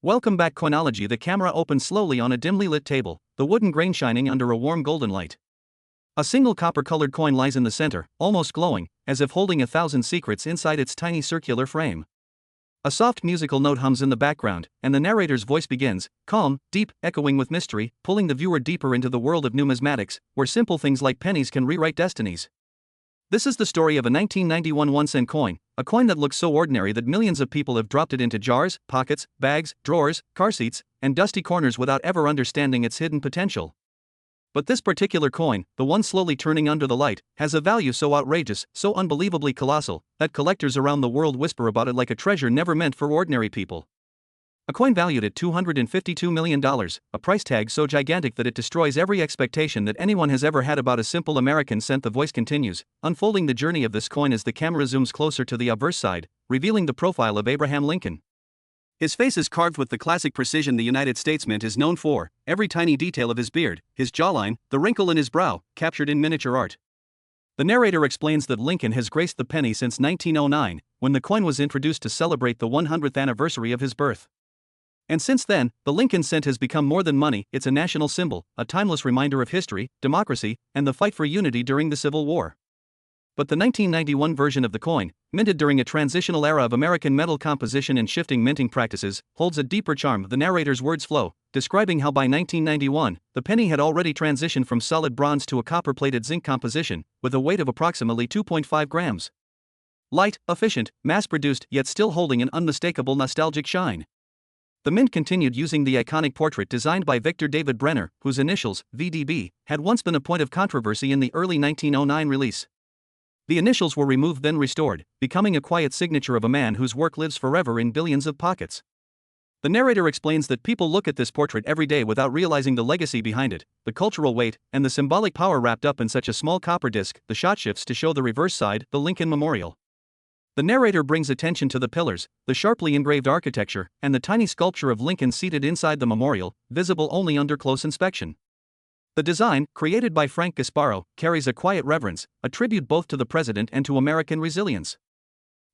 Welcome back, Coinology. The camera opens slowly on a dimly lit table, the wooden grain shining under a warm golden light. A single copper-colored coin lies in the center, almost glowing, as if holding 1,000 secrets inside its tiny circular frame. A soft musical note hums in the background, and the narrator's voice begins, calm, deep, echoing with mystery, pulling the viewer deeper into the world of numismatics, where simple things like pennies can rewrite destinies. This is the story of a 1991 1-cent coin, a coin that looks so ordinary that millions of people have dropped it into jars, pockets, bags, drawers, car seats, and dusty corners without ever understanding its hidden potential. But this particular coin, the one slowly turning under the light, has a value so outrageous, so unbelievably colossal, that collectors around the world whisper about it like a treasure never meant for ordinary people. A coin valued at $252 million, a price tag so gigantic that it destroys every expectation that anyone has ever had about a simple American cent. The voice continues, unfolding the journey of this coin as the camera zooms closer to the obverse side, revealing the profile of Abraham Lincoln. His face is carved with the classic precision the United States Mint is known for, every tiny detail of his beard, his jawline, the wrinkle in his brow, captured in miniature art. The narrator explains that Lincoln has graced the penny since 1909, when the coin was introduced to celebrate the 100th anniversary of his birth. And since then, the Lincoln cent has become more than money. It's a national symbol, a timeless reminder of history, democracy, and the fight for unity during the Civil War. But the 1991 version of the coin, minted during a transitional era of American metal composition and shifting minting practices, holds a deeper charm. The narrator's words flow, describing how by 1991, the penny had already transitioned from solid bronze to a copper-plated zinc composition, with a weight of approximately 2.5 grams. Light, efficient, mass-produced, yet still holding an unmistakable nostalgic shine. The Mint continued using the iconic portrait designed by Victor David Brenner, whose initials, VDB, had once been a point of controversy in the early 1909 release. The initials were removed then restored, becoming a quiet signature of a man whose work lives forever in billions of pockets. The narrator explains that people look at this portrait every day without realizing the legacy behind it, the cultural weight, and the symbolic power wrapped up in such a small copper disc. The shot shifts to show the reverse side, the Lincoln Memorial. The narrator brings attention to the pillars, the sharply engraved architecture, and the tiny sculpture of Lincoln seated inside the memorial, visible only under close inspection. The design, created by Frank Gasparo, carries a quiet reverence, a tribute both to the president and to American resilience.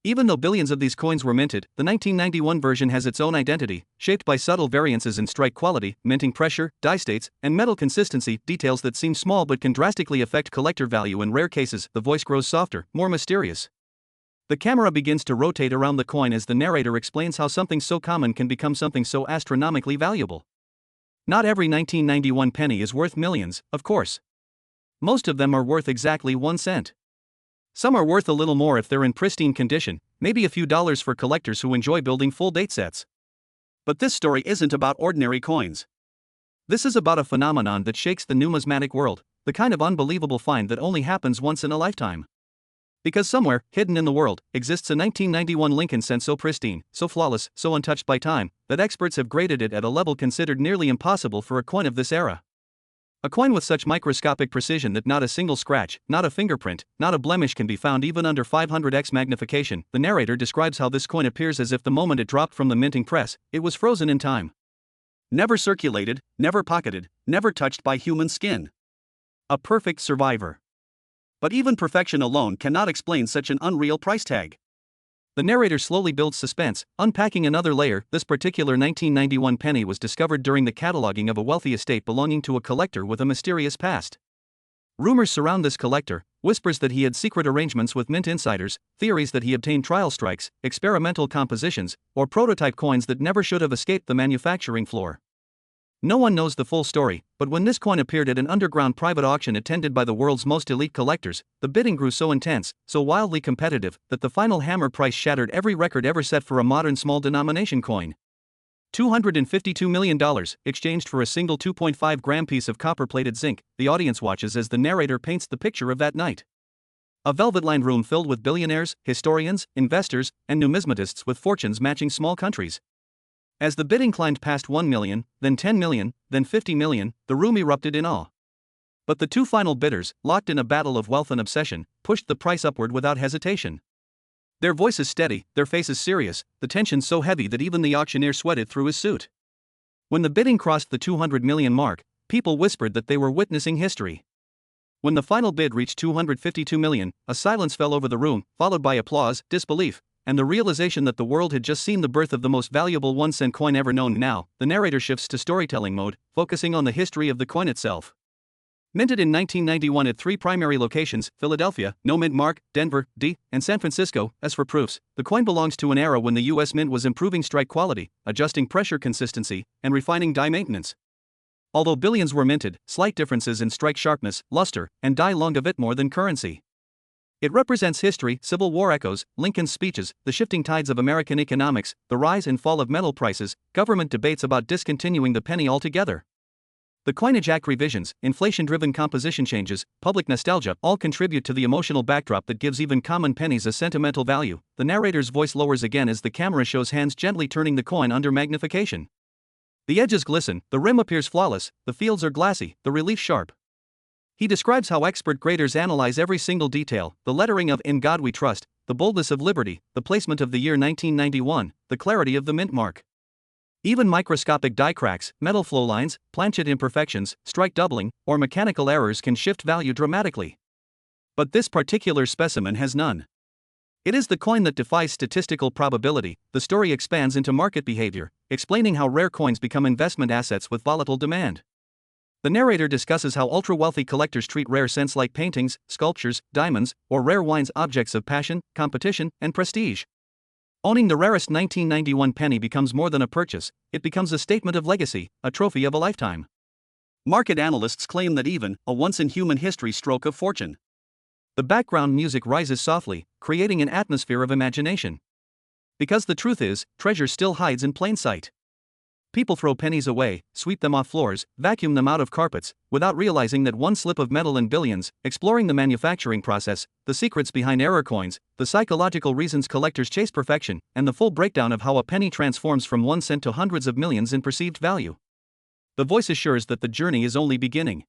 Even though billions of these coins were minted, the 1991 version has its own identity, shaped by subtle variances in strike quality, minting pressure, die states, and metal consistency, details that seem small but can drastically affect collector value in rare cases. The voice grows softer, more mysterious. The camera begins to rotate around the coin as the narrator explains how something so common can become something so astronomically valuable. Not every 1991 penny is worth millions, of course. Most of them are worth exactly 1 cent. Some are worth a little more if they're in pristine condition, maybe a few dollars for collectors who enjoy building full date sets. But this story isn't about ordinary coins. This is about a phenomenon that shakes the numismatic world, the kind of unbelievable find that only happens once in a lifetime. Because somewhere, hidden in the world, exists a 1991 Lincoln cent so pristine, so flawless, so untouched by time, that experts have graded it at a level considered nearly impossible for a coin of this era. A coin with such microscopic precision that not a single scratch, not a fingerprint, not a blemish can be found even under 500x magnification. The narrator describes how this coin appears as if the moment it dropped from the minting press, it was frozen in time. Never circulated, never pocketed, never touched by human skin. A perfect survivor. But even perfection alone cannot explain such an unreal price tag. The narrator slowly builds suspense, unpacking another layer. This particular 1991 penny was discovered during the cataloging of a wealthy estate belonging to a collector with a mysterious past. Rumors surround this collector, whispers that he had secret arrangements with mint insiders, theories that he obtained trial strikes, experimental compositions, or prototype coins that never should have escaped the manufacturing floor. No one knows the full story, but when this coin appeared at an underground private auction attended by the world's most elite collectors, the bidding grew so intense, so wildly competitive, that the final hammer price shattered every record ever set for a modern small denomination coin. $252 million, exchanged for a single 2.5-gram piece of copper-plated zinc. The audience watches as the narrator paints the picture of that night. A velvet-lined room filled with billionaires, historians, investors, and numismatists with fortunes matching small countries. As the bidding climbed past 1 million, then 10 million, then 50 million, the room erupted in awe. But the two final bidders, locked in a battle of wealth and obsession, pushed the price upward without hesitation. Their voices steady, their faces serious, the tension so heavy that even the auctioneer sweated through his suit. When the bidding crossed the 200 million mark, people whispered that they were witnessing history. When the final bid reached 252 million, a silence fell over the room, followed by applause, disbelief, and the realization that the world had just seen the birth of the most valuable 1-cent coin ever known. Now, the narrator shifts to storytelling mode, focusing on the history of the coin itself. Minted in 1991 at 3 primary locations, Philadelphia, no mint mark, Denver, D, and San Francisco, S for proofs, the coin belongs to an era when the US Mint was improving strike quality, adjusting pressure consistency, and refining die maintenance. Although billions were minted, slight differences in strike sharpness, luster, and die longed a bit more than currency. It represents history, Civil War echoes, Lincoln's speeches, the shifting tides of American economics, the rise and fall of metal prices, government debates about discontinuing the penny altogether. The Coinage Act revisions, inflation-driven composition changes, public nostalgia all contribute to the emotional backdrop that gives even common pennies a sentimental value. The narrator's voice lowers again as the camera shows hands gently turning the coin under magnification. The edges glisten, the rim appears flawless, the fields are glassy, the relief sharp. He describes how expert graders analyze every single detail, the lettering of "In God We Trust," the boldness of Liberty, the placement of the year 1991, the clarity of the mint mark. Even microscopic die cracks, metal flow lines, planchet imperfections, strike doubling, or mechanical errors can shift value dramatically. But this particular specimen has none. It is the coin that defies statistical probability. The story expands into market behavior, explaining how rare coins become investment assets with volatile demand. The narrator discusses how ultra-wealthy collectors treat rare scents like paintings, sculptures, diamonds, or rare wines objects of passion, competition, and prestige. Owning the rarest 1991 penny becomes more than a purchase, it becomes a statement of legacy, a trophy of a lifetime. Market analysts claim that even a once-in-human-history stroke of fortune. The background music rises softly, creating an atmosphere of imagination. Because the truth is, treasure still hides in plain sight. People throw pennies away, sweep them off floors, vacuum them out of carpets, without realizing that one slip of metal in billions. Exploring the manufacturing process, the secrets behind error coins, the psychological reasons collectors chase perfection, and the full breakdown of how a penny transforms from 1 cent to hundreds of millions in perceived value. The voice assures that the journey is only beginning.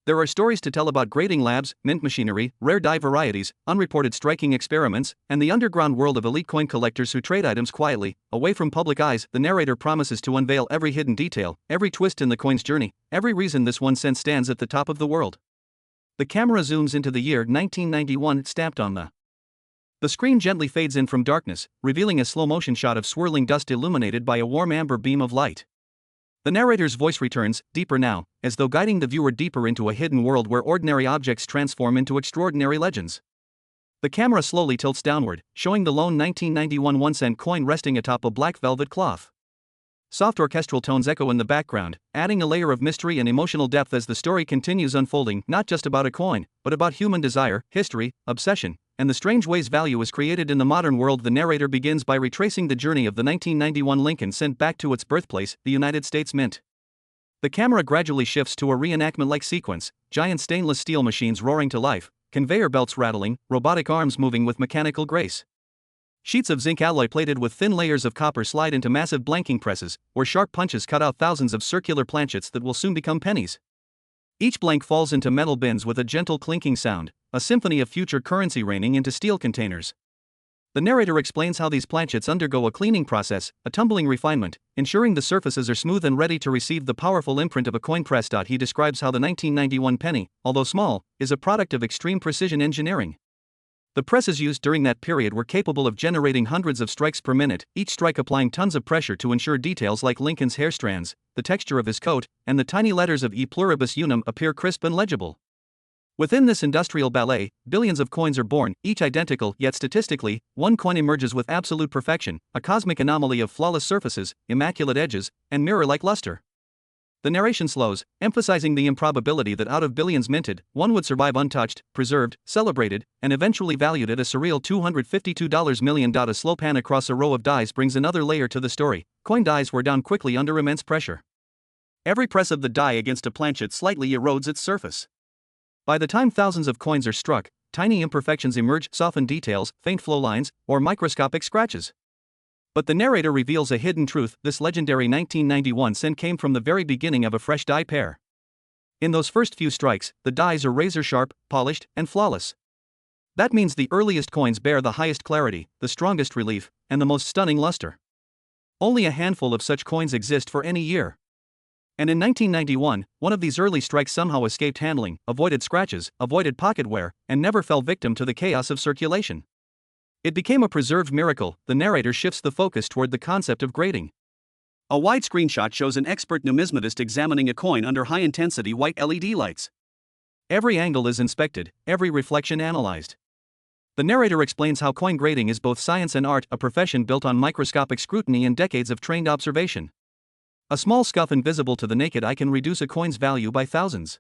There are stories to tell about grading labs, mint machinery, rare die varieties, unreported striking experiments, and the underground world of elite coin collectors who trade items quietly, away from public eyes. The narrator promises to unveil every hidden detail, every twist in the coin's journey, every reason this 1 cent stands at the top of the world. The camera zooms into the year 1991 stamped on the screen gently fades in from darkness, revealing a slow-motion shot of swirling dust illuminated by a warm amber beam of light. The narrator's voice returns, deeper now, as though guiding the viewer deeper into a hidden world where ordinary objects transform into extraordinary legends. The camera slowly tilts downward, showing the lone 1991 1-cent coin resting atop a black velvet cloth. Soft orchestral tones echo in the background, adding a layer of mystery and emotional depth as the story continues unfolding, not just about a coin, but about human desire, history, obsession, and the strange ways value is created in the modern world. The narrator begins by retracing the journey of the 1991 Lincoln sent back to its birthplace, the United States Mint. The camera gradually shifts to a reenactment-like sequence, giant stainless steel machines roaring to life, conveyor belts rattling, robotic arms moving with mechanical grace. Sheets of zinc alloy plated with thin layers of copper slide into massive blanking presses, where sharp punches cut out thousands of circular planchets that will soon become pennies. Each blank falls into metal bins with a gentle clinking sound, a symphony of future currency raining into steel containers. The narrator explains how these planchets undergo a cleaning process, a tumbling refinement, ensuring the surfaces are smooth and ready to receive the powerful imprint of a coin press. He describes how the 1991 penny, although small, is a product of extreme precision engineering. The presses used during that period were capable of generating hundreds of strikes per minute, each strike applying tons of pressure to ensure details like Lincoln's hair strands, the texture of his coat, and the tiny letters of E pluribus unum appear crisp and legible. Within this industrial ballet, billions of coins are born, each identical, yet statistically, one coin emerges with absolute perfection, a cosmic anomaly of flawless surfaces, immaculate edges, and mirror-like luster. The narration slows, emphasizing the improbability that out of billions minted, one would survive untouched, preserved, celebrated, and eventually valued at a surreal $252 million. A slow pan across a row of dies brings another layer to the story. Coin dies wear down quickly under immense pressure. Every press of the die against a planchet slightly erodes its surface. By the time thousands of coins are struck, tiny imperfections emerge, softened details, faint flow lines, or microscopic scratches. But the narrator reveals a hidden truth: this legendary 1991 cent came from the very beginning of a fresh die pair. In those first few strikes, the dies are razor-sharp, polished, and flawless. That means the earliest coins bear the highest clarity, the strongest relief, and the most stunning luster. Only a handful of such coins exist for any year. And in 1991, one of these early strikes somehow escaped handling, avoided scratches, avoided pocket wear, and never fell victim to the chaos of circulation. It became a preserved miracle. The narrator shifts the focus toward the concept of grading. A wide screenshot shows an expert numismatist examining a coin under high-intensity white LED lights. Every angle is inspected, every reflection analyzed. The narrator explains how coin grading is both science and art, a profession built on microscopic scrutiny and decades of trained observation. A small scuff invisible to the naked eye can reduce a coin's value by thousands.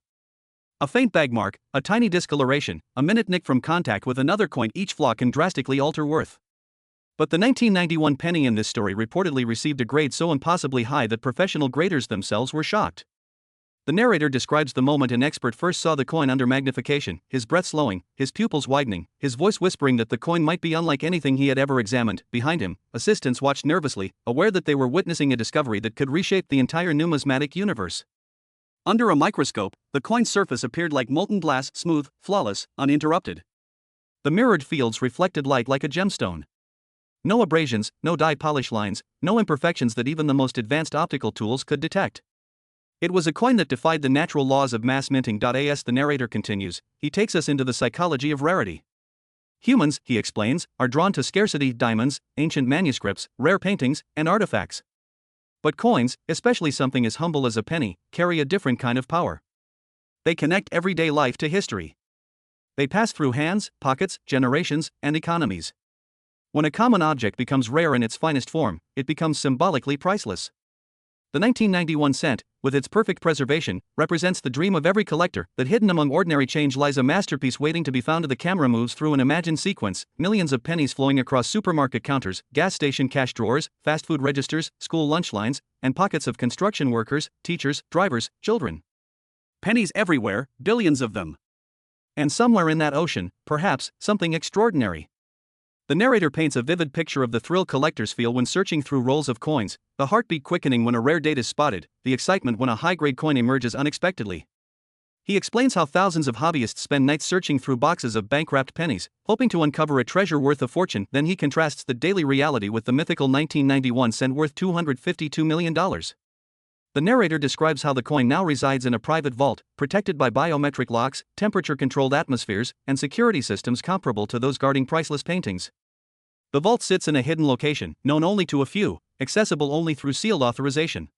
A faint bag mark, a tiny discoloration, a minute nick from contact with another coin, each flaw can drastically alter worth. But the 1991 penny in this story reportedly received a grade so impossibly high that professional graders themselves were shocked. The narrator describes the moment an expert first saw the coin under magnification, his breath slowing, his pupils widening, his voice whispering that the coin might be unlike anything he had ever examined. Behind him, assistants watched nervously, aware that they were witnessing a discovery that could reshape the entire numismatic universe. Under a microscope, the coin's surface appeared like molten glass, smooth, flawless, uninterrupted. The mirrored fields reflected light like a gemstone. No abrasions, no dye polish lines, no imperfections that even the most advanced optical tools could detect. It was a coin that defied the natural laws of mass minting. As the narrator continues, he takes us into the psychology of rarity. Humans, he explains, are drawn to scarcity, diamonds, ancient manuscripts, rare paintings, and artifacts. But coins, especially something as humble as a penny, carry a different kind of power. They connect everyday life to history. They pass through hands, pockets, generations, and economies. When a common object becomes rare in its finest form, it becomes symbolically priceless. The 1991 cent, with its perfect preservation, represents the dream of every collector, that hidden among ordinary change lies a masterpiece waiting to be found. The camera moves through an imagined sequence, millions of pennies flowing across supermarket counters, gas station cash drawers, fast food registers, school lunch lines, and pockets of construction workers, teachers, drivers, children. Pennies everywhere, billions of them. And somewhere in that ocean, perhaps, something extraordinary. The narrator paints a vivid picture of the thrill collectors feel when searching through rolls of coins, the heartbeat quickening when a rare date is spotted, the excitement when a high-grade coin emerges unexpectedly. He explains how thousands of hobbyists spend nights searching through boxes of bank-wrapped pennies, hoping to uncover a treasure worth a fortune. Then he contrasts the daily reality with the mythical 1991 cent worth $252 million. The narrator describes how the coin now resides in a private vault, protected by biometric locks, temperature-controlled atmospheres, and security systems comparable to those guarding priceless paintings. The vault sits in a hidden location, known only to a few, accessible only through sealed authorization.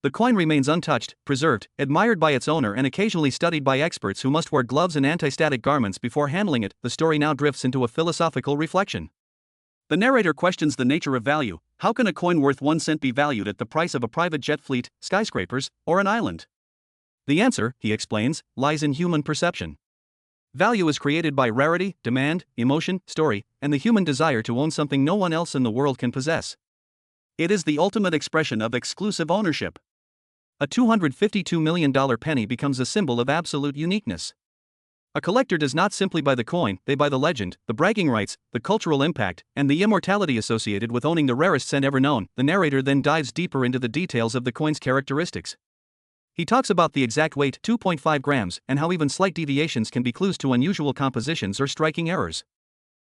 The coin remains untouched, preserved, admired by its owner, and occasionally studied by experts who must wear gloves and anti-static garments before handling it. The story now drifts into a philosophical reflection. The narrator questions the nature of value. How can a coin worth 1 cent be valued at the price of a private jet fleet, skyscrapers, or an island? The answer, he explains, lies in human perception. Value is created by rarity, demand, emotion, story, and the human desire to own something no one else in the world can possess. It is the ultimate expression of exclusive ownership. A $252 million penny becomes a symbol of absolute uniqueness. A collector does not simply buy the coin, they buy the legend, the bragging rights, the cultural impact, and the immortality associated with owning the rarest cent ever known. The narrator then dives deeper into the details of the coin's characteristics. He talks about the exact weight, 2.5 grams, and how even slight deviations can be clues to unusual compositions or striking errors.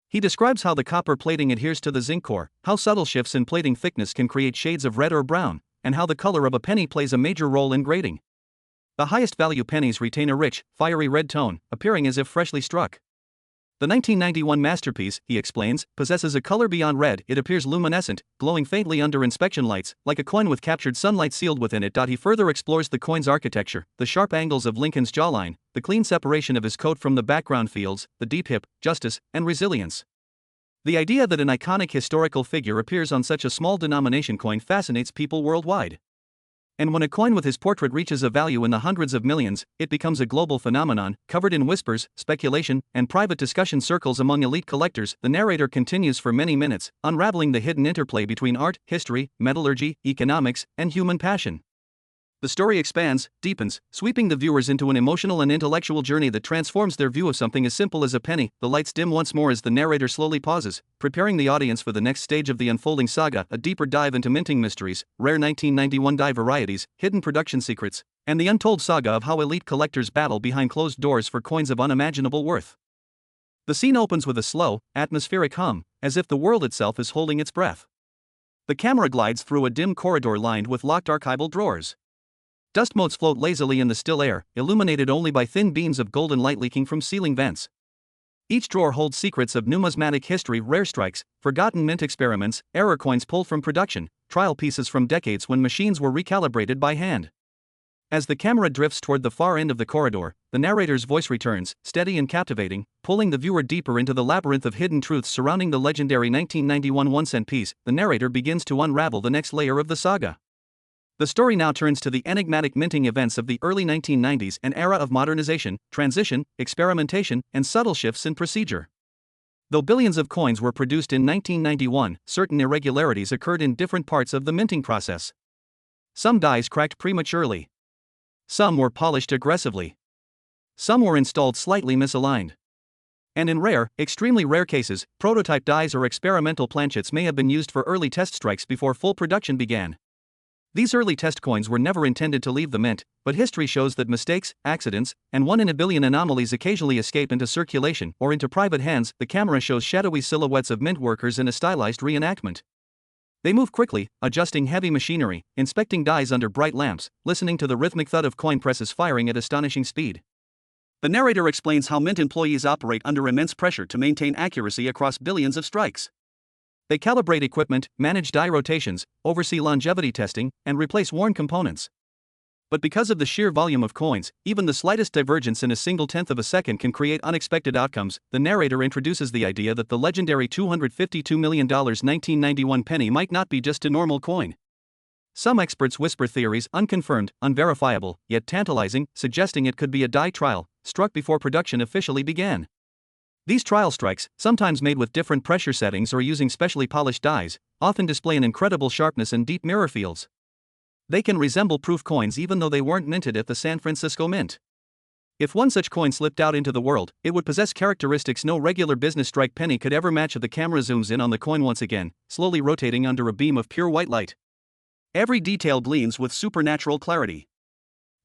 He describes how the copper plating adheres to the zinc core, how subtle shifts in plating thickness can create shades of red or brown, and how the color of a penny plays a major role in grading. The highest value pennies retain a rich, fiery red tone, appearing as if freshly struck. The 1991 masterpiece, he explains, possesses a color beyond red. It appears luminescent, glowing faintly under inspection lights, like a coin with captured sunlight sealed within it. He further explores the coin's architecture, the sharp angles of Lincoln's jawline, the clean separation of his coat from the background fields, the deep hip, justice, and resilience. The idea that an iconic historical figure appears on such a small denomination coin fascinates people worldwide. And when a coin with his portrait reaches a value in the hundreds of millions, it becomes a global phenomenon, covered in whispers, speculation, and private discussion circles among elite collectors. The narrator continues for many minutes, unraveling the hidden interplay between art, history, metallurgy, economics, and human passion. The story expands, deepens, sweeping the viewers into an emotional and intellectual journey that transforms their view of something as simple as a penny. The lights dim once more as the narrator slowly pauses, preparing the audience for the next stage of the unfolding saga, a deeper dive into minting mysteries, rare 1991 dye varieties, hidden production secrets, and the untold saga of how elite collectors battle behind closed doors for coins of unimaginable worth. The scene opens with a slow, atmospheric hum, as if the world itself is holding its breath. The camera glides through a dim corridor lined with locked archival drawers. Dust motes float lazily in the still air, illuminated only by thin beams of golden light leaking from ceiling vents. Each drawer holds secrets of numismatic history, rare strikes, forgotten mint experiments, error coins pulled from production, trial pieces from decades when machines were recalibrated by hand. As the camera drifts toward the far end of the corridor, the narrator's voice returns, steady and captivating, pulling the viewer deeper into the labyrinth of hidden truths surrounding the legendary 1991 1-cent piece. The narrator begins to unravel the next layer of the saga. The story now turns to the enigmatic minting events of the early 1990s, an era of modernization, transition, experimentation, and subtle shifts in procedure. Though billions of coins were produced in 1991, certain irregularities occurred in different parts of the minting process. Some dies cracked prematurely. Some were polished aggressively. Some were installed slightly misaligned. And in rare, extremely rare cases, prototype dies or experimental planchets may have been used for early test strikes before full production began. These early test coins were never intended to leave the mint, but history shows that mistakes, accidents, and 1 in a billion anomalies occasionally escape into circulation or into private hands. The camera shows shadowy silhouettes of mint workers in a stylized reenactment. They move quickly, adjusting heavy machinery, inspecting dies under bright lamps, listening to the rhythmic thud of coin presses firing at astonishing speed. The narrator explains how mint employees operate under immense pressure to maintain accuracy across billions of strikes. They calibrate equipment, manage die rotations, oversee longevity testing, and replace worn components. But because of the sheer volume of coins, even the slightest divergence in a single tenth of a second can create unexpected outcomes. The narrator introduces the idea that the legendary $252 million 1991 penny might not be just a normal coin. Some experts whisper theories, unconfirmed, unverifiable, yet tantalizing, suggesting it could be a die trial, struck before production officially began. These trial strikes, sometimes made with different pressure settings or using specially polished dies, often display an incredible sharpness and deep mirror fields. They can resemble proof coins even though they weren't minted at the San Francisco Mint. If one such coin slipped out into the world, it would possess characteristics no regular business strike penny could ever match. The camera zooms in on the coin once again, slowly rotating under a beam of pure white light. Every detail gleams with supernatural clarity.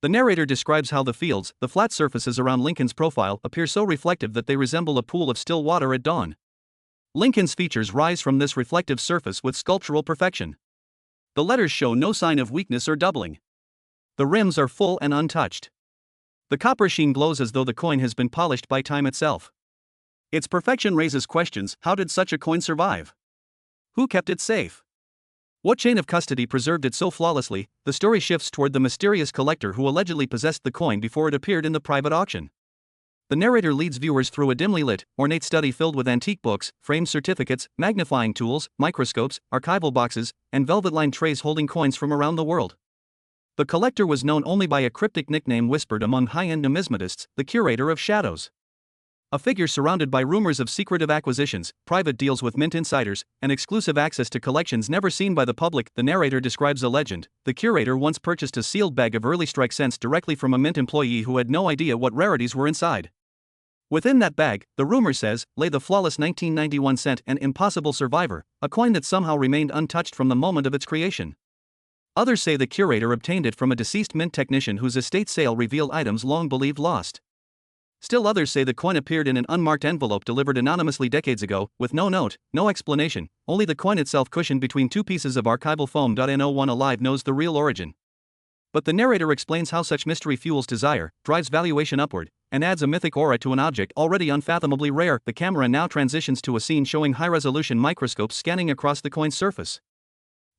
The narrator describes how the fields, the flat surfaces around Lincoln's profile, appear so reflective that they resemble a pool of still water at dawn. Lincoln's features rise from this reflective surface with sculptural perfection. The letters show no sign of weakness or doubling. The rims are full and untouched. The copper sheen glows as though the coin has been polished by time itself. Its perfection raises questions. How did such a coin survive? Who kept it safe? What chain of custody preserved it so flawlessly? The story shifts toward the mysterious collector who allegedly possessed the coin before it appeared in the private auction. The narrator leads viewers through a dimly lit, ornate study filled with antique books, framed certificates, magnifying tools, microscopes, archival boxes, and velvet-lined trays holding coins from around the world. The collector was known only by a cryptic nickname whispered among high-end numismatists, the curator of shadows. A figure surrounded by rumors of secretive acquisitions, private deals with mint insiders, and exclusive access to collections never seen by the public. The narrator describes a legend. The curator once purchased a sealed bag of early strike cents directly from a mint employee who had no idea what rarities were inside. Within that bag, the rumor says, lay the flawless 1991 cent, an impossible survivor, a coin that somehow remained untouched from the moment of its creation. Others say the curator obtained it from a deceased mint technician whose estate sale revealed items long believed lost. Still others say the coin appeared in an unmarked envelope delivered anonymously decades ago, with no note, no explanation, only the coin itself cushioned between two pieces of archival foam. No one alive knows the real origin. But the narrator explains how such mystery fuels desire, drives valuation upward, and adds a mythic aura to an object already unfathomably rare. The camera now transitions to a scene showing high-resolution microscopes scanning across the coin's surface.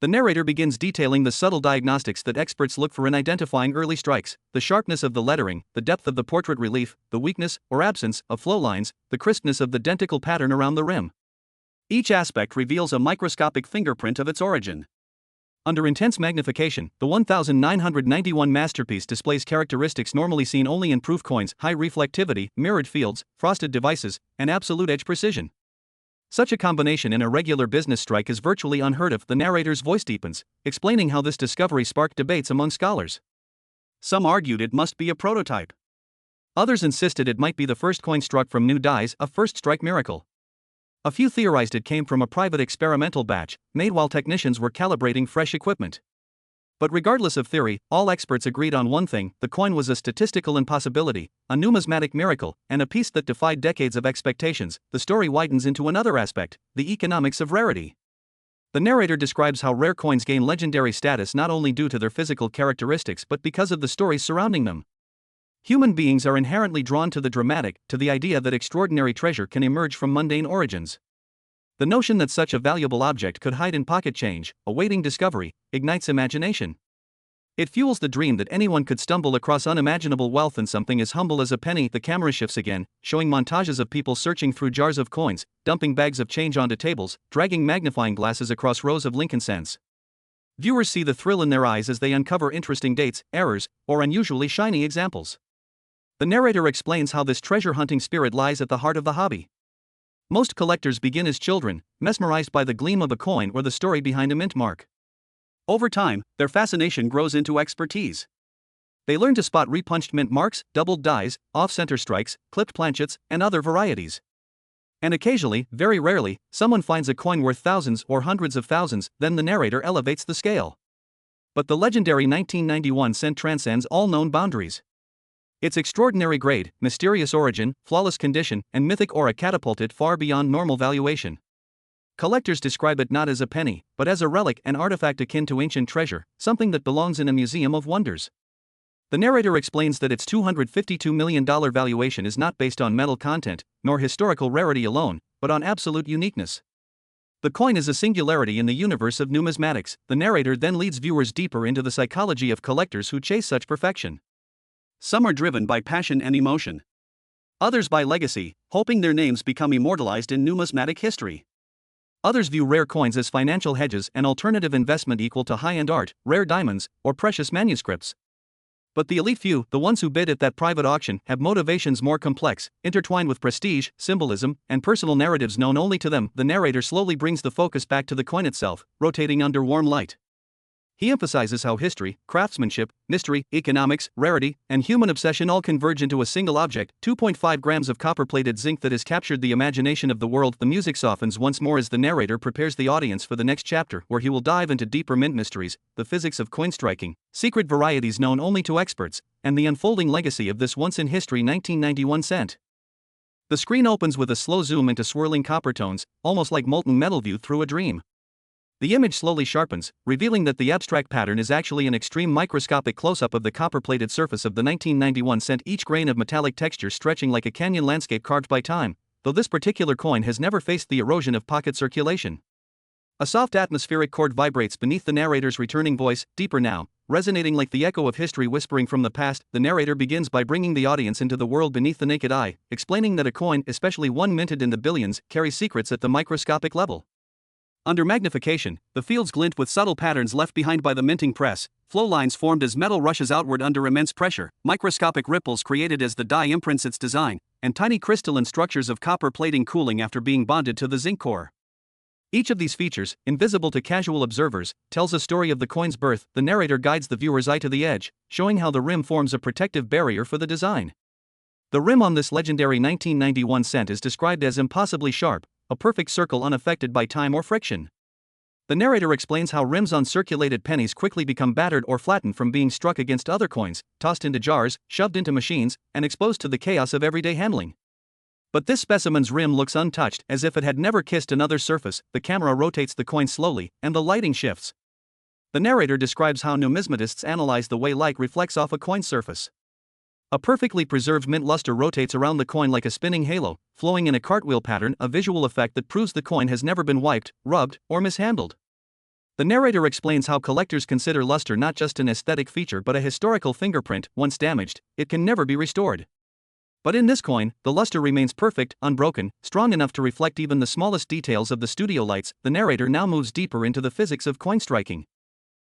The narrator begins detailing the subtle diagnostics that experts look for in identifying early strikes: the sharpness of the lettering, the depth of the portrait relief, the weakness, or absence, of flow lines, the crispness of the denticle pattern around the rim. Each aspect reveals a microscopic fingerprint of its origin. Under intense magnification, the 1991 masterpiece displays characteristics normally seen only in proof coins: high reflectivity, mirrored fields, frosted devices, and absolute edge precision. Such a combination in a regular business strike is virtually unheard of. The narrator's voice deepens, explaining how this discovery sparked debates among scholars. Some argued it must be a prototype. Others insisted it might be the first coin struck from new dies, a first strike miracle. A few theorized it came from a private experimental batch, made while technicians were calibrating fresh equipment. But regardless of theory, all experts agreed on one thing: the coin was a statistical impossibility, a numismatic miracle, and a piece that defied decades of expectations. The story widens into another aspect: the economics of rarity. The narrator describes how rare coins gain legendary status not only due to their physical characteristics but because of the stories surrounding them. Human beings are inherently drawn to the dramatic, to the idea that extraordinary treasure can emerge from mundane origins. The notion that such a valuable object could hide in pocket change, awaiting discovery, ignites imagination. It fuels the dream that anyone could stumble across unimaginable wealth in something as humble as a penny. The camera shifts again, showing montages of people searching through jars of coins, dumping bags of change onto tables, dragging magnifying glasses across rows of Lincoln cents. Viewers see the thrill in their eyes as they uncover interesting dates, errors, or unusually shiny examples. The narrator explains how this treasure hunting spirit lies at the heart of the hobby. Most collectors begin as children, mesmerized by the gleam of a coin or the story behind a mint mark. Over time, their fascination grows into expertise. They learn to spot repunched mint marks, doubled dies, off-center strikes, clipped planchets, and other varieties. And occasionally, very rarely, someone finds a coin worth thousands or hundreds of thousands. Then the narrator elevates the scale. But the legendary 1991 cent transcends all known boundaries. Its extraordinary grade, mysterious origin, flawless condition, and mythic aura catapult it far beyond normal valuation. Collectors describe it not as a penny, but as a relic, an artifact akin to ancient treasure, something that belongs in a museum of wonders. The narrator explains that its $252 million valuation is not based on metal content, nor historical rarity alone, but on absolute uniqueness. The coin is a singularity in the universe of numismatics. The narrator then leads viewers deeper into the psychology of collectors who chase such perfection. Some are driven by passion and emotion. Others by legacy, hoping their names become immortalized in numismatic history. Others view rare coins as financial hedges, an alternative investment equal to high-end art, rare diamonds, or precious manuscripts. But the elite few, the ones who bid at that private auction, have motivations more complex, intertwined with prestige, symbolism, and personal narratives known only to them. The narrator slowly brings the focus back to the coin itself, rotating under warm light. He emphasizes how history, craftsmanship, mystery, economics, rarity, and human obsession all converge into a single object, 2.5 grams of copper-plated zinc that has captured the imagination of the world. The music softens once more as the narrator prepares the audience for the next chapter, where he will dive into deeper mint mysteries, the physics of coin striking, secret varieties known only to experts, and the unfolding legacy of this once-in-history 1991 cent. The screen opens with a slow zoom into swirling copper tones, almost like molten metal viewed through a dream. The image slowly sharpens, revealing that the abstract pattern is actually an extreme microscopic close-up of the copper-plated surface of the 1991 cent, each grain of metallic texture stretching like a canyon landscape carved by time, though this particular coin has never faced the erosion of pocket circulation. A soft atmospheric chord vibrates beneath the narrator's returning voice, deeper now, resonating like the echo of history whispering from the past. The narrator begins by bringing the audience into the world beneath the naked eye, explaining that a coin, especially one minted in the billions, carries secrets at the microscopic level. Under magnification, the fields glint with subtle patterns left behind by the minting press, flow lines formed as metal rushes outward under immense pressure, microscopic ripples created as the die imprints its design, and tiny crystalline structures of copper plating cooling after being bonded to the zinc core. Each of these features, invisible to casual observers, tells a story of the coin's birth. The narrator guides the viewer's eye to the edge, showing how the rim forms a protective barrier for the design. The rim on this legendary 1991 cent is described as impossibly sharp, a perfect circle unaffected by time or friction. The narrator explains how rims on circulated pennies quickly become battered or flattened from being struck against other coins, tossed into jars, shoved into machines, and exposed to the chaos of everyday handling. But this specimen's rim looks untouched, as if it had never kissed another surface. The camera rotates the coin slowly, and the lighting shifts. The narrator describes how numismatists analyze the way light reflects off a coin's surface. A perfectly preserved mint luster rotates around the coin like a spinning halo, flowing in a cartwheel pattern, a visual effect that proves the coin has never been wiped, rubbed, or mishandled. The narrator explains how collectors consider luster not just an aesthetic feature but a historical fingerprint. Once damaged, it can never be restored. But in this coin, the luster remains perfect, unbroken, strong enough to reflect even the smallest details of the studio lights. The narrator now moves deeper into the physics of coin striking.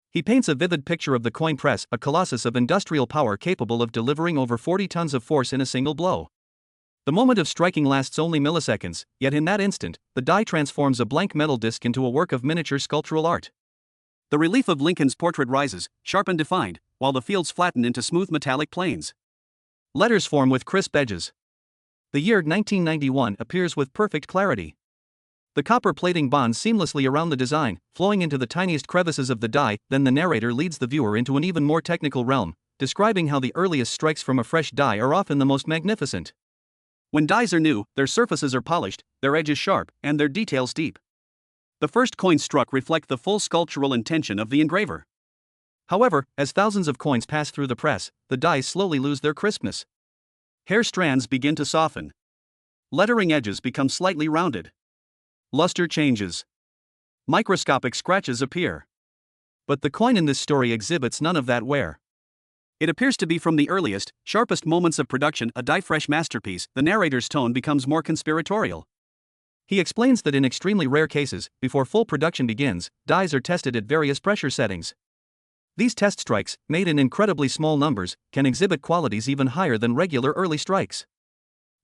He paints a vivid picture of the coin press, a colossus of industrial power capable of delivering over 40 tons of force in a single blow. The moment of striking lasts only milliseconds, yet in that instant, the die transforms a blank metal disc into a work of miniature sculptural art. The relief of Lincoln's portrait rises, sharp and defined, while the fields flatten into smooth metallic planes. Letters form with crisp edges. The year 1991 appears with perfect clarity. The copper plating bonds seamlessly around the design, flowing into the tiniest crevices of the die. Then the narrator leads the viewer into an even more technical realm, describing how the earliest strikes from a fresh die are often the most magnificent. When dies are new, their surfaces are polished, their edges sharp, and their details deep. The first coins struck reflect the full sculptural intention of the engraver. However, as thousands of coins pass through the press, the dies slowly lose their crispness. Hair strands begin to soften. Lettering edges become slightly rounded. Luster changes. Microscopic scratches appear. But the coin in this story exhibits none of that wear. It appears to be from the earliest, sharpest moments of production a die-fresh masterpiece. The narrator's tone becomes more conspiratorial. He explains that in extremely rare cases, before full production begins, dies are tested at various pressure settings. These test strikes, made in incredibly small numbers, can exhibit qualities even higher than regular early strikes.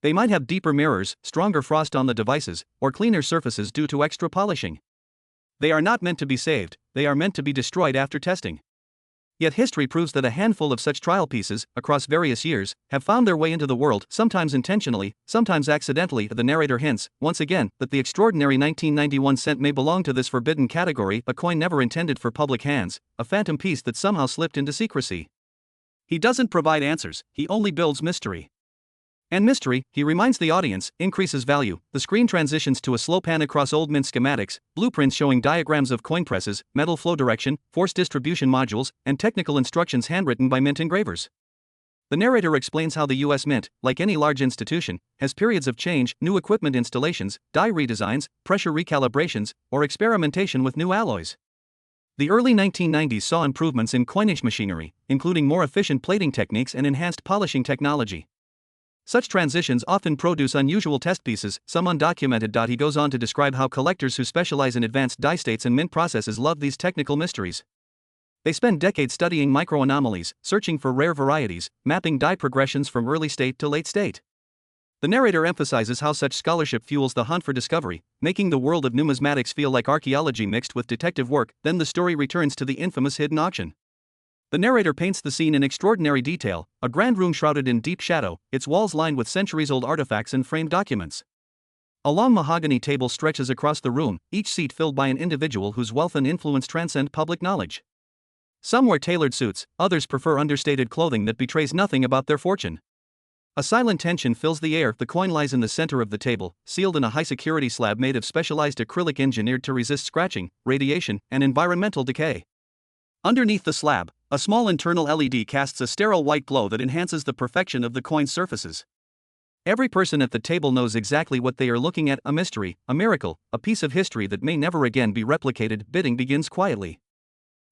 They might have deeper mirrors, stronger frost on the devices, or cleaner surfaces due to extra polishing. They are not meant to be saved, they are meant to be destroyed after testing. Yet history proves that a handful of such trial pieces, across various years, have found their way into the world, sometimes intentionally, sometimes accidentally. The narrator hints, once again, that the extraordinary 1991 cent may belong to this forbidden category, a coin never intended for public hands, a phantom piece that somehow slipped into secrecy. He doesn't provide answers, he only builds mystery. And mystery, he reminds the audience, increases value. The screen transitions to a slow pan across old mint schematics, blueprints showing diagrams of coin presses, metal flow direction, force distribution modules, and technical instructions handwritten by mint engravers. The narrator explains how the US Mint, like any large institution, has periods of change, new equipment installations, die redesigns, pressure recalibrations, or experimentation with new alloys. The early 1990s saw improvements in coinage machinery, including more efficient plating techniques and enhanced polishing technology. Such transitions often produce unusual test pieces, some undocumented. He goes on to describe how collectors who specialize in advanced die states and mint processes love these technical mysteries. They spend decades studying microanomalies, searching for rare varieties, mapping die progressions from early state to late state. The narrator emphasizes how such scholarship fuels the hunt for discovery, making the world of numismatics feel like archaeology mixed with detective work. Then the story returns to the infamous hidden auction. The narrator paints the scene in extraordinary detail, a grand room shrouded in deep shadow, its walls lined with centuries-old artifacts and framed documents. A long mahogany table stretches across the room, each seat filled by an individual whose wealth and influence transcend public knowledge. Some wear tailored suits, others prefer understated clothing that betrays nothing about their fortune. A silent tension fills the air. The coin lies in the center of the table, sealed in a high-security slab made of specialized acrylic engineered to resist scratching, radiation, and environmental decay. Underneath the slab, a small internal LED casts a sterile white glow that enhances the perfection of the coin's surfaces. Every person at the table knows exactly what they are looking at, a mystery, a miracle, a piece of history that may never again be replicated. Bidding begins quietly.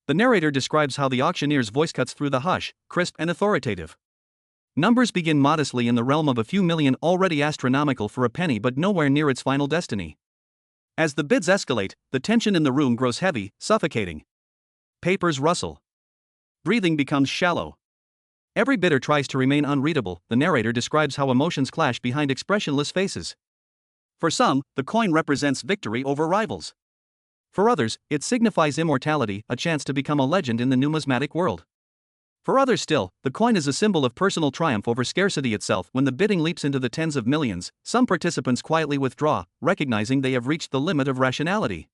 The narrator describes how the auctioneer's voice cuts through the hush, crisp and authoritative. Numbers begin modestly in the realm of a few million, already astronomical for a penny but nowhere near its final destiny. As the bids escalate, the tension in the room grows heavy, suffocating. Papers rustle. Breathing becomes shallow. Every bidder tries to remain unreadable. The narrator describes how emotions clash behind expressionless faces. For some, the coin represents victory over rivals. For others, it signifies immortality, a chance to become a legend in the numismatic world. For others still, the coin is a symbol of personal triumph over scarcity itself. When the bidding leaps into the tens of millions, some participants quietly withdraw, recognizing they have reached the limit of rationality.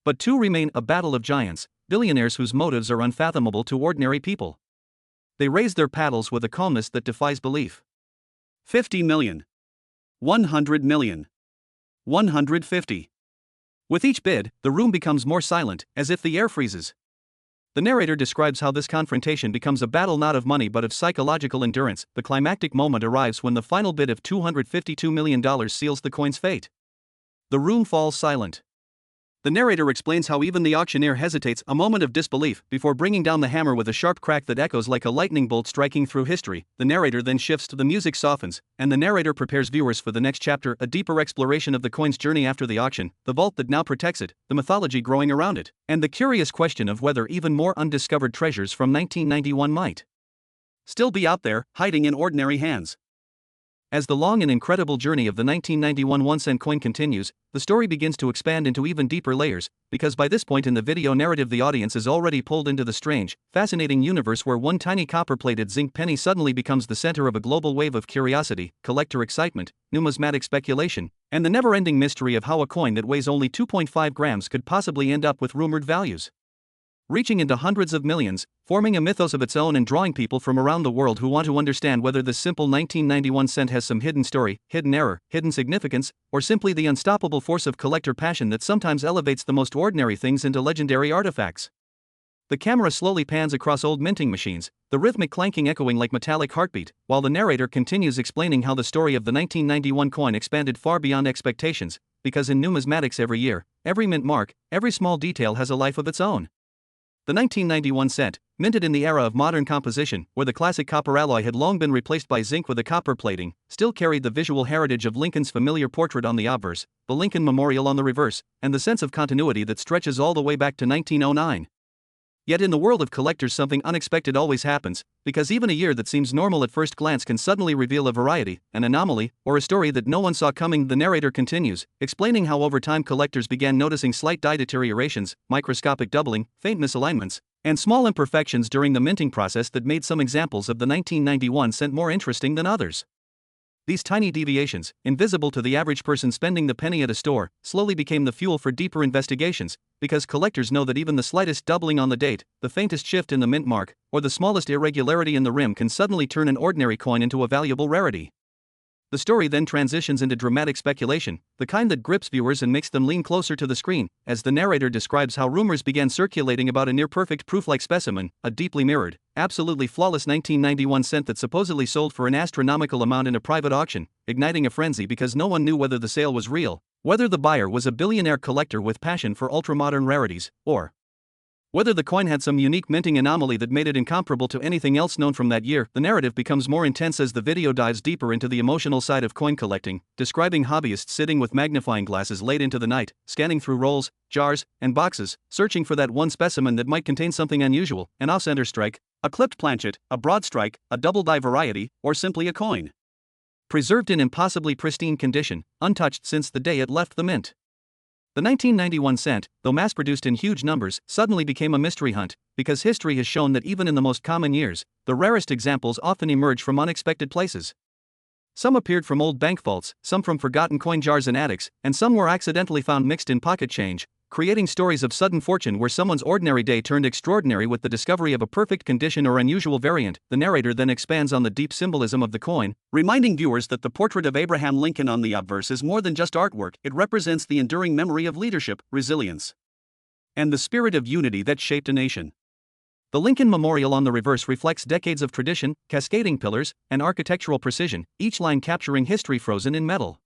But two remain, a battle of giants, billionaires whose motives are unfathomable to ordinary people. They raise their paddles with a calmness that defies belief. 50 million. 100 million. 150. With each bid, the room becomes more silent, as if the air freezes. The narrator describes how this confrontation becomes a battle not of money but of psychological endurance. The climactic moment arrives when the final bid of $252 million seals the coin's fate. The room falls silent. The narrator explains how even the auctioneer hesitates, a moment of disbelief, before bringing down the hammer with a sharp crack that echoes like a lightning bolt striking through history. The narrator then shifts, the music softens, and the narrator prepares viewers for the next chapter, a deeper exploration of the coin's journey after the auction, the vault that now protects it, the mythology growing around it, and the curious question of whether even more undiscovered treasures from 1991 might still be out there, hiding in ordinary hands. As the long and incredible journey of the 1991 1-cent coin continues, the story begins to expand into even deeper layers, because by this point in the video narrative the audience is already pulled into the strange, fascinating universe where one tiny copper-plated zinc penny suddenly becomes the center of a global wave of curiosity, collector excitement, numismatic speculation, and the never-ending mystery of how a coin that weighs only 2.5 grams could possibly end up with rumored values reaching into hundreds of millions, forming a mythos of its own and drawing people from around the world who want to understand whether this simple 1991 cent has some hidden story, hidden error, hidden significance, or simply the unstoppable force of collector passion that sometimes elevates the most ordinary things into legendary artifacts. The camera slowly pans across old minting machines, the rhythmic clanking echoing like metallic heartbeat, while the narrator continues explaining how the story of the 1991 coin expanded far beyond expectations, because in numismatics every year, every mint mark, every small detail has a life of its own. The 1991 cent, minted in the era of modern composition, where the classic copper alloy had long been replaced by zinc with a copper plating, still carried the visual heritage of Lincoln's familiar portrait on the obverse, the Lincoln Memorial on the reverse, and the sense of continuity that stretches all the way back to 1909. Yet in the world of collectors something unexpected always happens, because even a year that seems normal at first glance can suddenly reveal a variety, an anomaly, or a story that no one saw coming. The narrator continues, explaining how over time collectors began noticing slight die deteriorations, microscopic doubling, faint misalignments, and small imperfections during the minting process that made some examples of the 1991 cent more interesting than others. These tiny deviations, invisible to the average person spending the penny at a store, slowly became the fuel for deeper investigations, because collectors know that even the slightest doubling on the date, the faintest shift in the mint mark, or the smallest irregularity in the rim can suddenly turn an ordinary coin into a valuable rarity. The story then transitions into dramatic speculation, the kind that grips viewers and makes them lean closer to the screen, as the narrator describes how rumors began circulating about a near-perfect proof-like specimen, a deeply mirrored, absolutely flawless 1991 cent that supposedly sold for an astronomical amount in a private auction, igniting a frenzy because no one knew whether the sale was real, whether the buyer was a billionaire collector with passion for ultramodern rarities, or whether the coin had some unique minting anomaly that made it incomparable to anything else known from that year. The narrative becomes more intense as the video dives deeper into the emotional side of coin collecting, describing hobbyists sitting with magnifying glasses late into the night, scanning through rolls, jars, and boxes, searching for that one specimen that might contain something unusual, an off-center strike, a clipped planchet, a broad strike, a double die variety, or simply a coin preserved in impossibly pristine condition, untouched since the day it left the mint. The 1991 cent, though mass-produced in huge numbers, suddenly became a mystery hunt, because history has shown that even in the most common years, the rarest examples often emerge from unexpected places. Some appeared from old bank vaults, some from forgotten coin jars in attics, and some were accidentally found mixed in pocket change, creating stories of sudden fortune where someone's ordinary day turned extraordinary with the discovery of a perfect condition or unusual variant. The narrator then expands on the deep symbolism of the coin, reminding viewers that the portrait of Abraham Lincoln on the obverse is more than just artwork. It represents the enduring memory of leadership, resilience, and the spirit of unity that shaped a nation. The Lincoln Memorial on the reverse reflects decades of tradition, cascading pillars, and architectural precision, each line capturing history frozen in metal.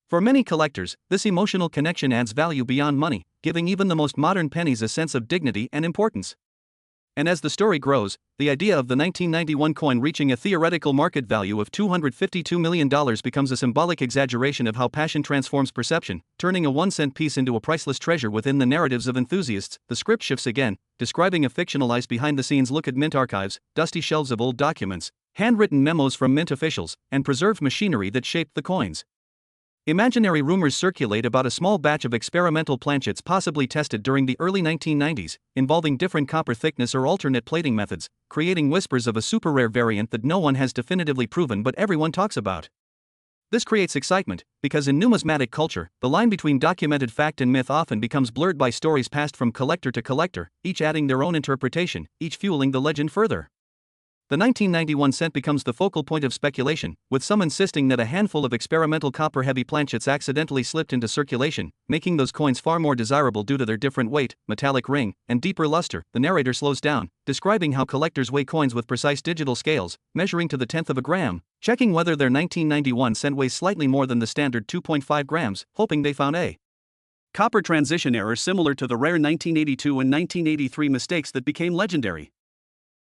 For many collectors, this emotional connection adds value beyond money, giving even the most modern pennies a sense of dignity and importance. And as the story grows, the idea of the 1991 coin reaching a theoretical market value of $252 million becomes a symbolic exaggeration of how passion transforms perception, turning a 1-cent piece into a priceless treasure within the narratives of enthusiasts. The script shifts again, describing a fictionalized behind-the-scenes look at mint archives, dusty shelves of old documents, handwritten memos from mint officials, and preserved machinery that shaped the coins. Imaginary rumors circulate about a small batch of experimental planchets possibly tested during the early 1990s, involving different copper thickness or alternate plating methods, creating whispers of a super-rare variant that no one has definitively proven but everyone talks about. This creates excitement, because in numismatic culture, the line between documented fact and myth often becomes blurred by stories passed from collector to collector, each adding their own interpretation, each fueling the legend further. The 1991 cent becomes the focal point of speculation, with some insisting that a handful of experimental copper-heavy planchets accidentally slipped into circulation, making those coins far more desirable due to their different weight, metallic ring, and deeper luster. The narrator slows down, describing how collectors weigh coins with precise digital scales, measuring to the tenth of a gram, checking whether their 1991 cent weighs slightly more than the standard 2.5 grams, hoping they found a copper transition error similar to the rare 1982 and 1983 mistakes that became legendary.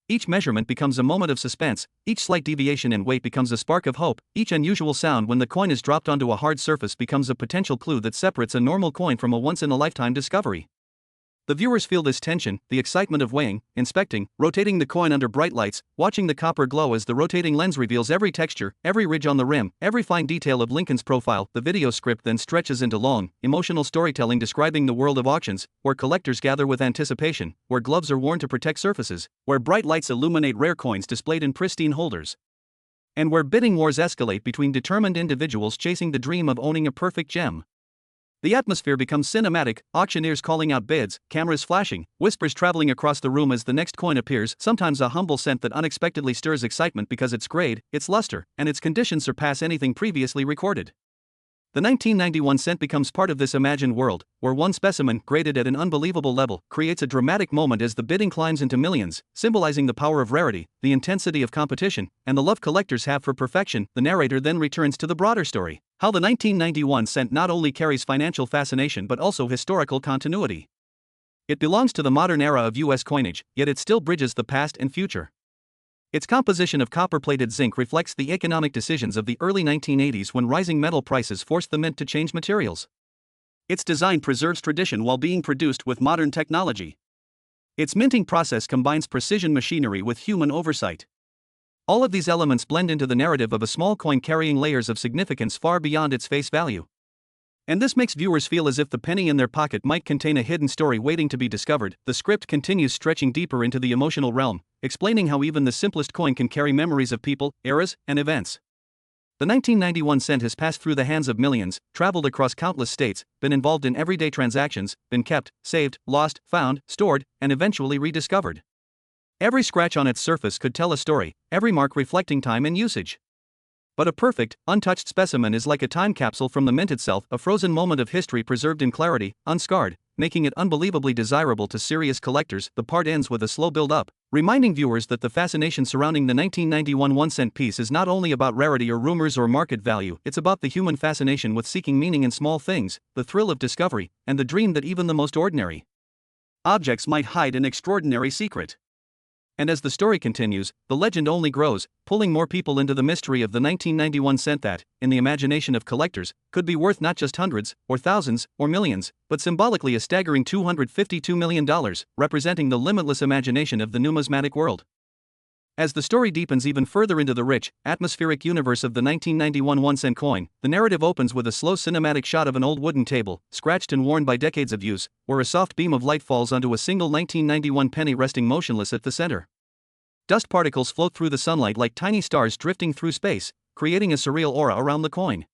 Each measurement becomes a moment of suspense, each slight deviation in weight becomes a spark of hope, each unusual sound when the coin is dropped onto a hard surface becomes a potential clue that separates a normal coin from a once-in-a-lifetime discovery. The viewers feel this tension, the excitement of weighing, inspecting, rotating the coin under bright lights, watching the copper glow as the rotating lens reveals every texture, every ridge on the rim, every fine detail of Lincoln's profile. The video script then stretches into long, emotional storytelling describing the world of auctions, where collectors gather with anticipation, where gloves are worn to protect surfaces, where bright lights illuminate rare coins displayed in pristine holders, and where bidding wars escalate between determined individuals chasing the dream of owning a perfect gem. The atmosphere becomes cinematic, auctioneers calling out bids, cameras flashing, whispers traveling across the room as the next coin appears, sometimes a humble cent that unexpectedly stirs excitement because its grade, its luster, and its condition surpass anything previously recorded. The 1991 cent becomes part of this imagined world, where one specimen, graded at an unbelievable level, creates a dramatic moment as the bidding climbs into millions, symbolizing the power of rarity, the intensity of competition, and the love collectors have for perfection. The narrator then returns to the broader story, how the 1991 cent not only carries financial fascination but also historical continuity. It belongs to the modern era of U.S. coinage, yet it still bridges the past and future. Its composition of copper-plated zinc reflects the economic decisions of the early 1980s when rising metal prices forced the mint to change materials. Its design preserves tradition while being produced with modern technology. Its minting process combines precision machinery with human oversight. All of these elements blend into the narrative of a small coin carrying layers of significance far beyond its face value. And this makes viewers feel as if the penny in their pocket might contain a hidden story waiting to be discovered. The script continues stretching deeper into the emotional realm, explaining how even the simplest coin can carry memories of people, eras, and events. The 1991 cent has passed through the hands of millions, traveled across countless states, been involved in everyday transactions, been kept, saved, lost, found, stored, and eventually rediscovered. Every scratch on its surface could tell a story, every mark reflecting time and usage. But a perfect, untouched specimen is like a time capsule from the mint itself, a frozen moment of history preserved in clarity, unscarred, making it unbelievably desirable to serious collectors. The part ends with a slow build-up, reminding viewers that the fascination surrounding the 1991 1-cent piece is not only about rarity or rumors or market value, it's about the human fascination with seeking meaning in small things, the thrill of discovery, and the dream that even the most ordinary objects might hide an extraordinary secret. And as the story continues, the legend only grows, pulling more people into the mystery of the 1991 cent that, in the imagination of collectors, could be worth not just hundreds, or thousands, or millions, but symbolically a staggering $252 million, representing the limitless imagination of the numismatic world. As the story deepens even further into the rich, atmospheric universe of the 1991 1-cent coin, the narrative opens with a slow cinematic shot of an old wooden table, scratched and worn by decades of use, where a soft beam of light falls onto a single 1991 penny resting motionless at the center. Dust particles float through the sunlight like tiny stars drifting through space, creating a surreal aura around the coin.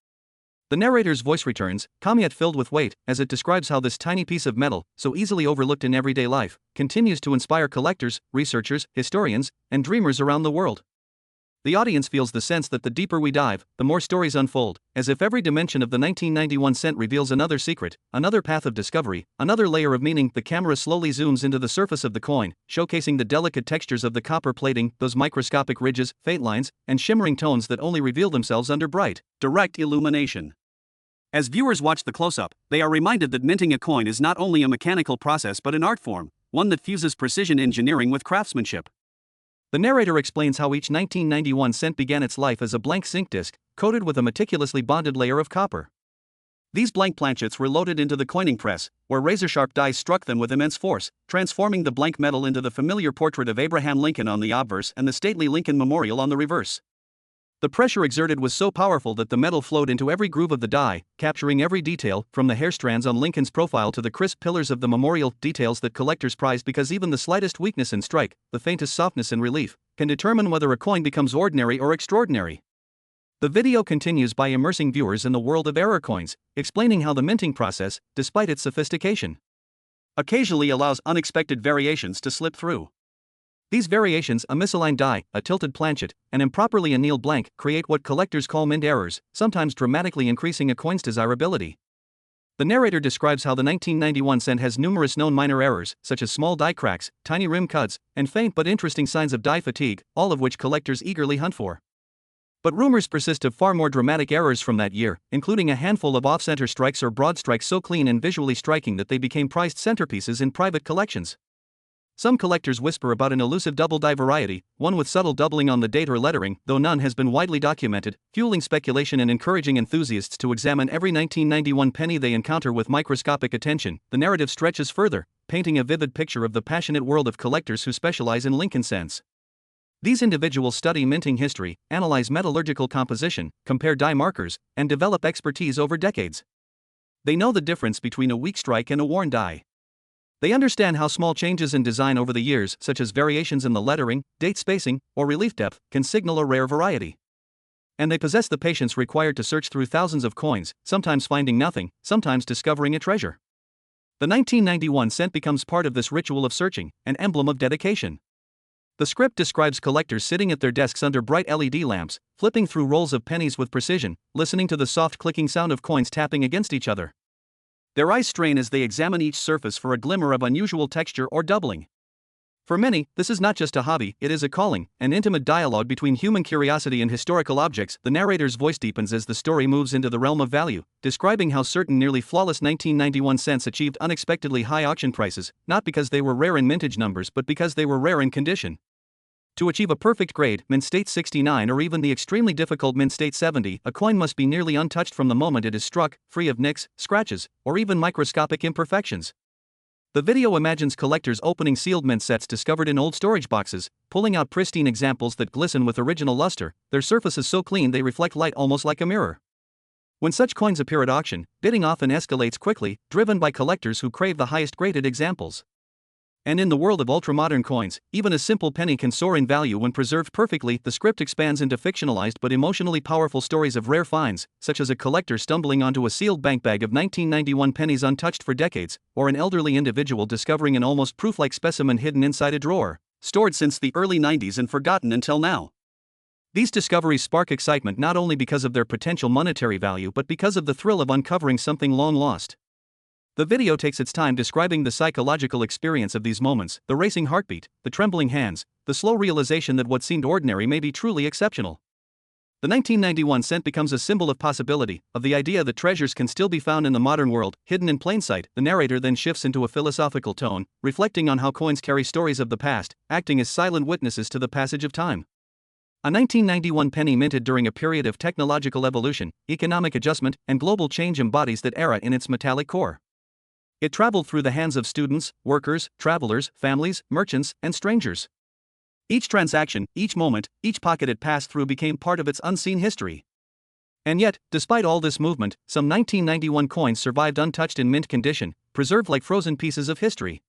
The narrator's voice returns, calm yet filled with weight, as it describes how this tiny piece of metal, so easily overlooked in everyday life, continues to inspire collectors, researchers, historians, and dreamers around the world. The audience feels the sense that the deeper we dive, the more stories unfold, as if every dimension of the 1991 cent reveals another secret, another path of discovery, another layer of meaning. The camera slowly zooms into the surface of the coin, showcasing the delicate textures of the copper plating, those microscopic ridges, faint lines, and shimmering tones that only reveal themselves under bright, direct illumination. As viewers watch the close-up, they are reminded that minting a coin is not only a mechanical process but an art form, one that fuses precision engineering with craftsmanship. The narrator explains how each 1991 cent began its life as a blank zinc disc, coated with a meticulously bonded layer of copper. These blank planchets were loaded into the coining press, where razor-sharp dies struck them with immense force, transforming the blank metal into the familiar portrait of Abraham Lincoln on the obverse and the stately Lincoln Memorial on the reverse. The pressure exerted was so powerful that the metal flowed into every groove of the die, capturing every detail, from the hair strands on Lincoln's profile to the crisp pillars of the memorial, details that collectors prize because even the slightest weakness in strike, the faintest softness in relief, can determine whether a coin becomes ordinary or extraordinary. The video continues by immersing viewers in the world of error coins, explaining how the minting process, despite its sophistication, occasionally allows unexpected variations to slip through. These variations, a misaligned die, a tilted planchet, an improperly annealed blank, create what collectors call mint errors, sometimes dramatically increasing a coin's desirability. The narrator describes how the 1991 cent has numerous known minor errors, such as small die cracks, tiny rim cuts, and faint but interesting signs of die fatigue, all of which collectors eagerly hunt for. But rumors persist of far more dramatic errors from that year, including a handful of off-center strikes or broad strikes so clean and visually striking that they became prized centerpieces in private collections. Some collectors whisper about an elusive double die variety, one with subtle doubling on the date or lettering, though none has been widely documented, fueling speculation and encouraging enthusiasts to examine every 1991 penny they encounter with microscopic attention. The narrative stretches further, painting a vivid picture of the passionate world of collectors who specialize in Lincoln cents. These individuals study minting history, analyze metallurgical composition, compare die markers, and develop expertise over decades. They know the difference between a weak strike and a worn die. They understand how small changes in design over the years, such as variations in the lettering, date spacing, or relief depth, can signal a rare variety. And they possess the patience required to search through thousands of coins, sometimes finding nothing, sometimes discovering a treasure. The 1991 cent becomes part of this ritual of searching, an emblem of dedication. The script describes collectors sitting at their desks under bright LED lamps, flipping through rolls of pennies with precision, listening to the soft clicking sound of coins tapping against each other. Their eyes strain as they examine each surface for a glimmer of unusual texture or doubling. For many, this is not just a hobby, it is a calling, an intimate dialogue between human curiosity and historical objects. The narrator's voice deepens as the story moves into the realm of value, describing how certain nearly flawless 1991 cents achieved unexpectedly high auction prices, not because they were rare in mintage numbers but because they were rare in condition. To achieve a perfect grade, mint state 69 or even the extremely difficult mint state 70, a coin must be nearly untouched from the moment it is struck, free of nicks, scratches, or even microscopic imperfections. The video imagines collectors opening sealed mint sets discovered in old storage boxes, pulling out pristine examples that glisten with original luster, their surfaces so clean they reflect light almost like a mirror. When such coins appear at auction, bidding often escalates quickly, driven by collectors who crave the highest graded examples. And in the world of ultramodern coins, even a simple penny can soar in value when preserved perfectly. The script expands into fictionalized but emotionally powerful stories of rare finds, such as a collector stumbling onto a sealed bank bag of 1991 pennies untouched for decades, or an elderly individual discovering an almost proof-like specimen hidden inside a drawer, stored since the early 90s and forgotten until now. These discoveries spark excitement not only because of their potential monetary value but because of the thrill of uncovering something long lost. The video takes its time describing the psychological experience of these moments, the racing heartbeat, the trembling hands, the slow realization that what seemed ordinary may be truly exceptional. The 1991 cent becomes a symbol of possibility, of the idea that treasures can still be found in the modern world, hidden in plain sight. The narrator then shifts into a philosophical tone, reflecting on how coins carry stories of the past, acting as silent witnesses to the passage of time. A 1991 penny minted during a period of technological evolution, economic adjustment, and global change embodies that era in its metallic core. It traveled through the hands of students, workers, travelers, families, merchants, and strangers. Each transaction, each moment, each pocket it passed through became part of its unseen history. And yet, despite all this movement, some 1991 coins survived untouched in mint condition, preserved like frozen pieces of history.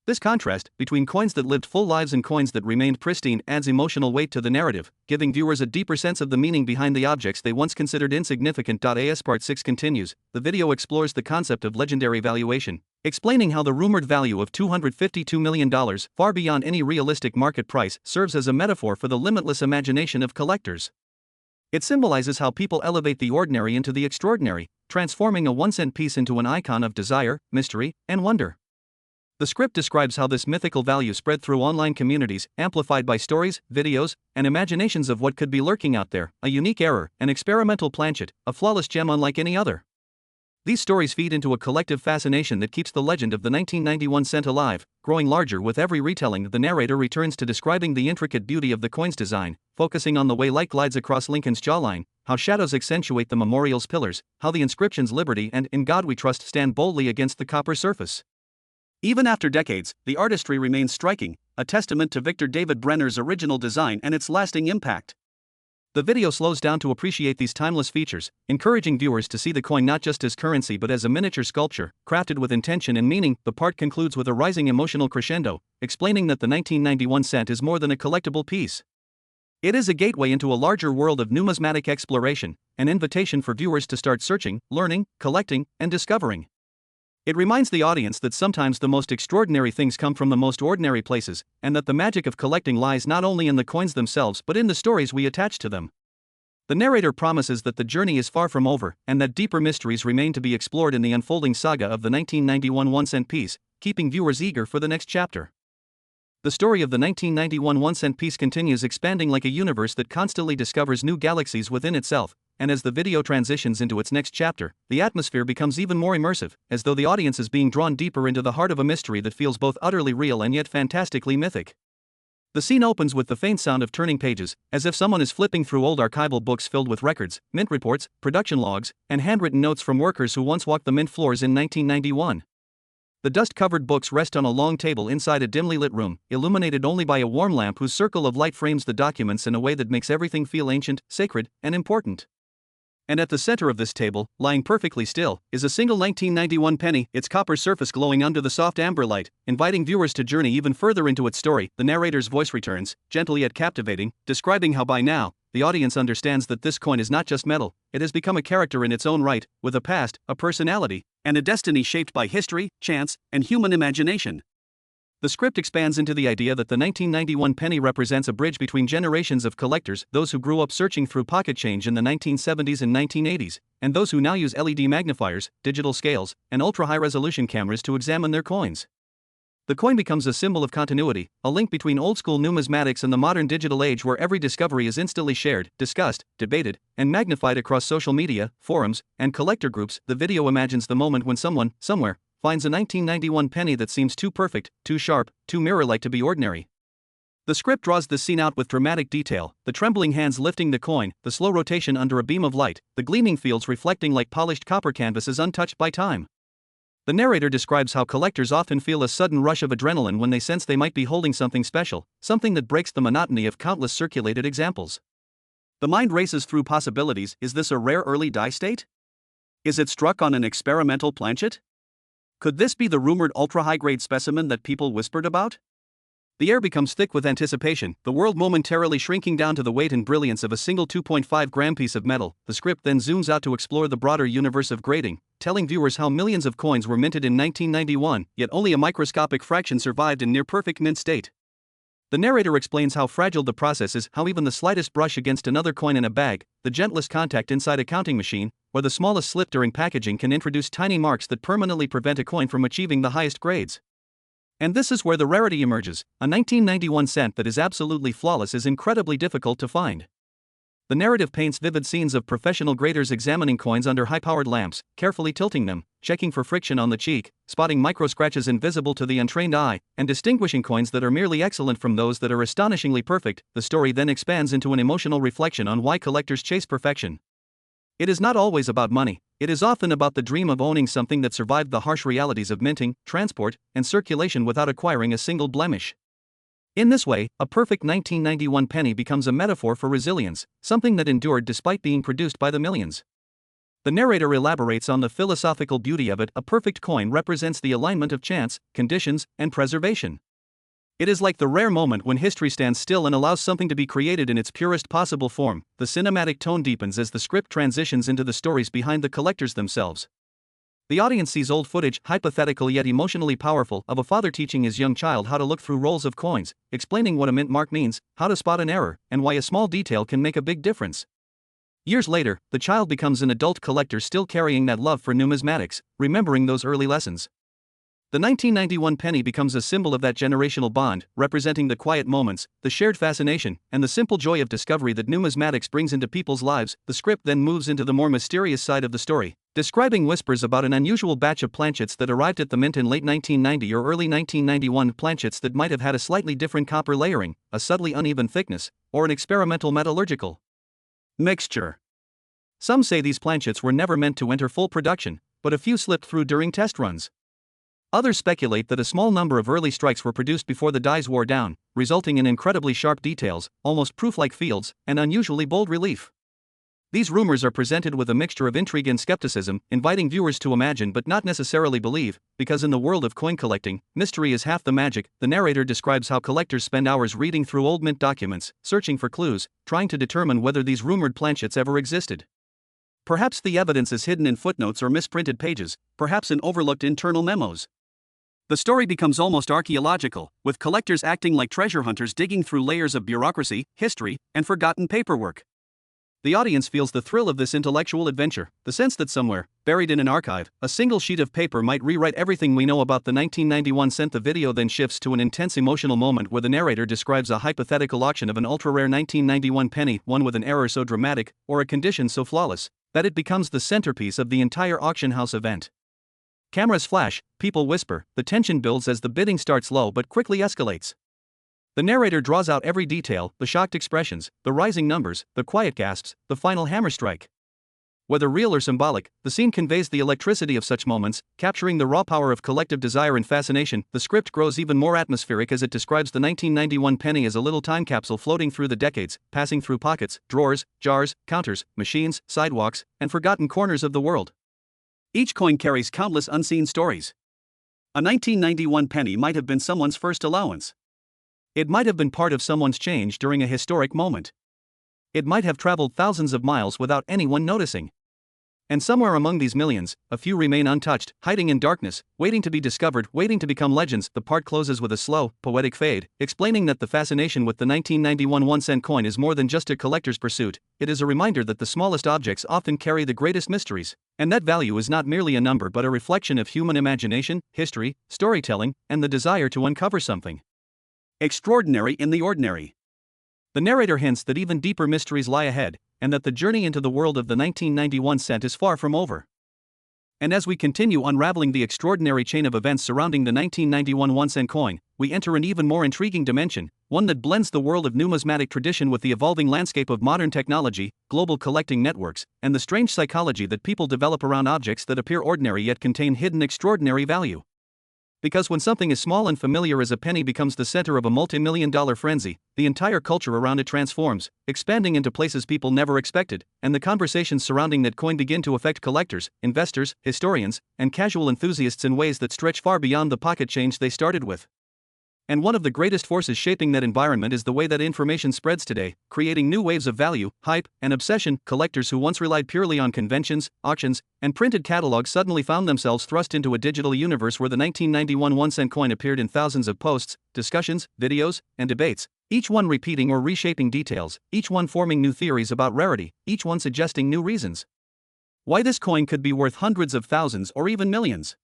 This contrast between coins that lived full lives and coins that remained pristine adds emotional weight to the narrative, giving viewers a deeper sense of the meaning behind the objects they once considered insignificant. As Part 6 continues, the video explores the concept of legendary valuation, explaining how the rumored value of $252 million, far beyond any realistic market price, serves as a metaphor for the limitless imagination of collectors. It symbolizes how people elevate the ordinary into the extraordinary, transforming a 1-cent piece into an icon of desire, mystery, and wonder. The script describes how this mythical value spread through online communities, amplified by stories, videos, and imaginations of what could be lurking out there, a unique error, an experimental planchet, a flawless gem unlike any other. These stories feed into a collective fascination that keeps the legend of the 1991 cent alive, growing larger with every retelling. The narrator returns to describing the intricate beauty of the coin's design, focusing on the way light glides across Lincoln's jawline, how shadows accentuate the memorial's pillars, how the inscriptions "Liberty" and "In God We Trust" stand boldly against the copper surface. Even after decades, the artistry remains striking, a testament to Victor David Brenner's original design and its lasting impact. The video slows down to appreciate these timeless features, encouraging viewers to see the coin not just as currency but as a miniature sculpture, crafted with intention and meaning. The part concludes with a rising emotional crescendo, explaining that the 1991 cent is more than a collectible piece. It is a gateway into a larger world of numismatic exploration, an invitation for viewers to start searching, learning, collecting, and discovering. It reminds the audience that sometimes the most extraordinary things come from the most ordinary places, and that the magic of collecting lies not only in the coins themselves but in the stories we attach to them. The narrator promises that the journey is far from over, and that deeper mysteries remain to be explored in the unfolding saga of the 1991 1-cent piece, keeping viewers eager for the next chapter. The story of the 1991 1-cent piece continues, expanding like a universe that constantly discovers new galaxies within itself, and as the video transitions into its next chapter, the atmosphere becomes even more immersive, as though the audience is being drawn deeper into the heart of a mystery that feels both utterly real and yet fantastically mythic. The scene opens with the faint sound of turning pages, as if someone is flipping through old archival books filled with records, mint reports, production logs, and handwritten notes from workers who once walked the mint floors in 1991. The dust-covered books rest on a long table inside a dimly lit room, illuminated only by a warm lamp whose circle of light frames the documents in a way that makes everything feel ancient, sacred, and important. And at the center of this table, lying perfectly still, is a single 1991 penny, its copper surface glowing under the soft amber light, inviting viewers to journey even further into its story. The narrator's voice returns, gentle yet captivating, describing how by now, the audience understands that this coin is not just metal, it has become a character in its own right, with a past, a personality, and a destiny shaped by history, chance, and human imagination. The script expands into the idea that the 1991 penny represents a bridge between generations of collectors, those who grew up searching through pocket change in the 1970s and 1980s, and those who now use LED magnifiers, digital scales, and ultra-high-resolution cameras to examine their coins. The coin becomes a symbol of continuity, a link between old-school numismatics and the modern digital age where every discovery is instantly shared, discussed, debated, and magnified across social media, forums, and collector groups. The video imagines the moment when someone, somewhere, finds a 1991 penny that seems too perfect, too sharp, too mirror-like to be ordinary. The script draws this scene out with dramatic detail, the trembling hands lifting the coin, the slow rotation under a beam of light, the gleaming fields reflecting like polished copper canvases untouched by time. The narrator describes how collectors often feel a sudden rush of adrenaline when they sense they might be holding something special, something that breaks the monotony of countless circulated examples. The mind races through possibilities. Is this a rare early die state? Is it struck on an experimental planchet? Could this be the rumored ultra-high-grade specimen that people whispered about? The air becomes thick with anticipation, the world momentarily shrinking down to the weight and brilliance of a single 2.5-gram piece of metal. The script then zooms out to explore the broader universe of grading, telling viewers how millions of coins were minted in 1991, yet only a microscopic fraction survived in near-perfect mint state. The narrator explains how fragile the process is, how even the slightest brush against another coin in a bag, the gentlest contact inside a counting machine, or the smallest slip during packaging can introduce tiny marks that permanently prevent a coin from achieving the highest grades. And this is where the rarity emerges. A 1991 cent that is absolutely flawless is incredibly difficult to find. The narrative paints vivid scenes of professional graders examining coins under high-powered lamps, carefully tilting them, checking for friction on the cheek, spotting micro-scratches invisible to the untrained eye, and distinguishing coins that are merely excellent from those that are astonishingly perfect. The story then expands into an emotional reflection on why collectors chase perfection. It is not always about money, it is often about the dream of owning something that survived the harsh realities of minting, transport, and circulation without acquiring a single blemish. In this way, a perfect 1991 penny becomes a metaphor for resilience, something that endured despite being produced by the millions. The narrator elaborates on the philosophical beauty of it. A perfect coin represents the alignment of chance, conditions, and preservation. It is like the rare moment when history stands still and allows something to be created in its purest possible form. The cinematic tone deepens as the script transitions into the stories behind the collectors themselves. The audience sees old footage, hypothetical yet emotionally powerful, of a father teaching his young child how to look through rolls of coins, explaining what a mint mark means, how to spot an error, and why a small detail can make a big difference. Years later, the child becomes an adult collector still carrying that love for numismatics, remembering those early lessons. The 1991 penny becomes a symbol of that generational bond, representing the quiet moments, the shared fascination, and the simple joy of discovery that numismatics brings into people's lives. The script then moves into the more mysterious side of the story, describing whispers about an unusual batch of planchets that arrived at the mint in late 1990 or early 1991, planchets that might have had a slightly different copper layering, a subtly uneven thickness, or an experimental metallurgical mixture. Some say these planchets were never meant to enter full production, but a few slipped through during test runs. Others speculate that a small number of early strikes were produced before the dies wore down, resulting in incredibly sharp details, almost proof-like fields, and unusually bold relief. These rumors are presented with a mixture of intrigue and skepticism, inviting viewers to imagine but not necessarily believe, because in the world of coin collecting, mystery is half the magic. The narrator describes how collectors spend hours reading through old mint documents, searching for clues, trying to determine whether these rumored planchets ever existed. Perhaps the evidence is hidden in footnotes or misprinted pages, perhaps in overlooked internal memos. The story becomes almost archaeological, with collectors acting like treasure hunters digging through layers of bureaucracy, history, and forgotten paperwork. The audience feels the thrill of this intellectual adventure, the sense that somewhere, buried in an archive, a single sheet of paper might rewrite everything we know about the 1991 cent. The video then shifts to an intense emotional moment where the narrator describes a hypothetical auction of an ultra-rare 1991 penny, one with an error so dramatic, or a condition so flawless, that it becomes the centerpiece of the entire auction house event. Cameras flash, people whisper, the tension builds as the bidding starts low but quickly escalates. The narrator draws out every detail, the shocked expressions, the rising numbers, the quiet gasps, the final hammer strike. Whether real or symbolic, the scene conveys the electricity of such moments, capturing the raw power of collective desire and fascination. The script grows even more atmospheric as it describes the 1991 penny as a little time capsule floating through the decades, passing through pockets, drawers, jars, counters, machines, sidewalks, and forgotten corners of the world. Each coin carries countless unseen stories. A 1991 penny might have been someone's first allowance. It might have been part of someone's change during a historic moment. It might have traveled thousands of miles without anyone noticing. And somewhere among these millions, a few remain untouched, hiding in darkness, waiting to be discovered, waiting to become legends. The part closes with a slow, poetic fade, explaining that the fascination with the 1991 1-cent coin is more than just a collector's pursuit. It is a reminder that the smallest objects often carry the greatest mysteries, and that value is not merely a number but a reflection of human imagination, history, storytelling, and the desire to uncover something extraordinary in the ordinary. The narrator hints that even deeper mysteries lie ahead, and that the journey into the world of the 1991 cent is far from over. And as we continue unraveling the extraordinary chain of events surrounding the 1991 1-cent coin, we enter an even more intriguing dimension, one that blends the world of numismatic tradition with the evolving landscape of modern technology, global collecting networks, and the strange psychology that people develop around objects that appear ordinary yet contain hidden extraordinary value. Because when something as small and familiar as a penny becomes the center of a multi-million-dollar frenzy, the entire culture around it transforms, expanding into places people never expected, and the conversations surrounding that coin begin to affect collectors, investors, historians, and casual enthusiasts in ways that stretch far beyond the pocket change they started with. And one of the greatest forces shaping that environment is the way that information spreads today, creating new waves of value, hype, and obsession. Collectors who once relied purely on conventions, auctions, and printed catalogs suddenly found themselves thrust into a digital universe where the 1991 1-cent coin appeared in thousands of posts, discussions, videos, and debates, each one repeating or reshaping details, each one forming new theories about rarity, each one suggesting new reasons why this coin could be worth hundreds of thousands or even millions.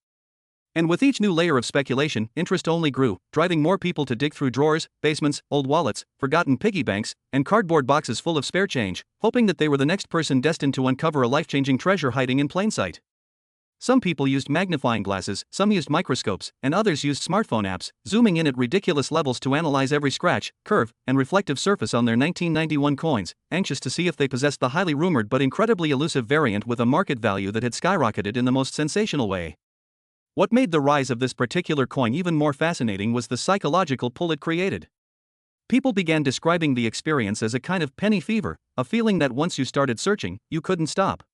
And with each new layer of speculation, interest only grew, driving more people to dig through drawers, basements, old wallets, forgotten piggy banks, and cardboard boxes full of spare change, hoping that they were the next person destined to uncover a life-changing treasure hiding in plain sight. Some people used magnifying glasses, some used microscopes, and others used smartphone apps, zooming in at ridiculous levels to analyze every scratch, curve, and reflective surface on their 1991 coins, anxious to see if they possessed the highly rumored but incredibly elusive variant with a market value that had skyrocketed in the most sensational way. What made the rise of this particular coin even more fascinating was the psychological pull it created. People began describing the experience as a kind of penny fever, a feeling that once you started searching, you couldn't stop.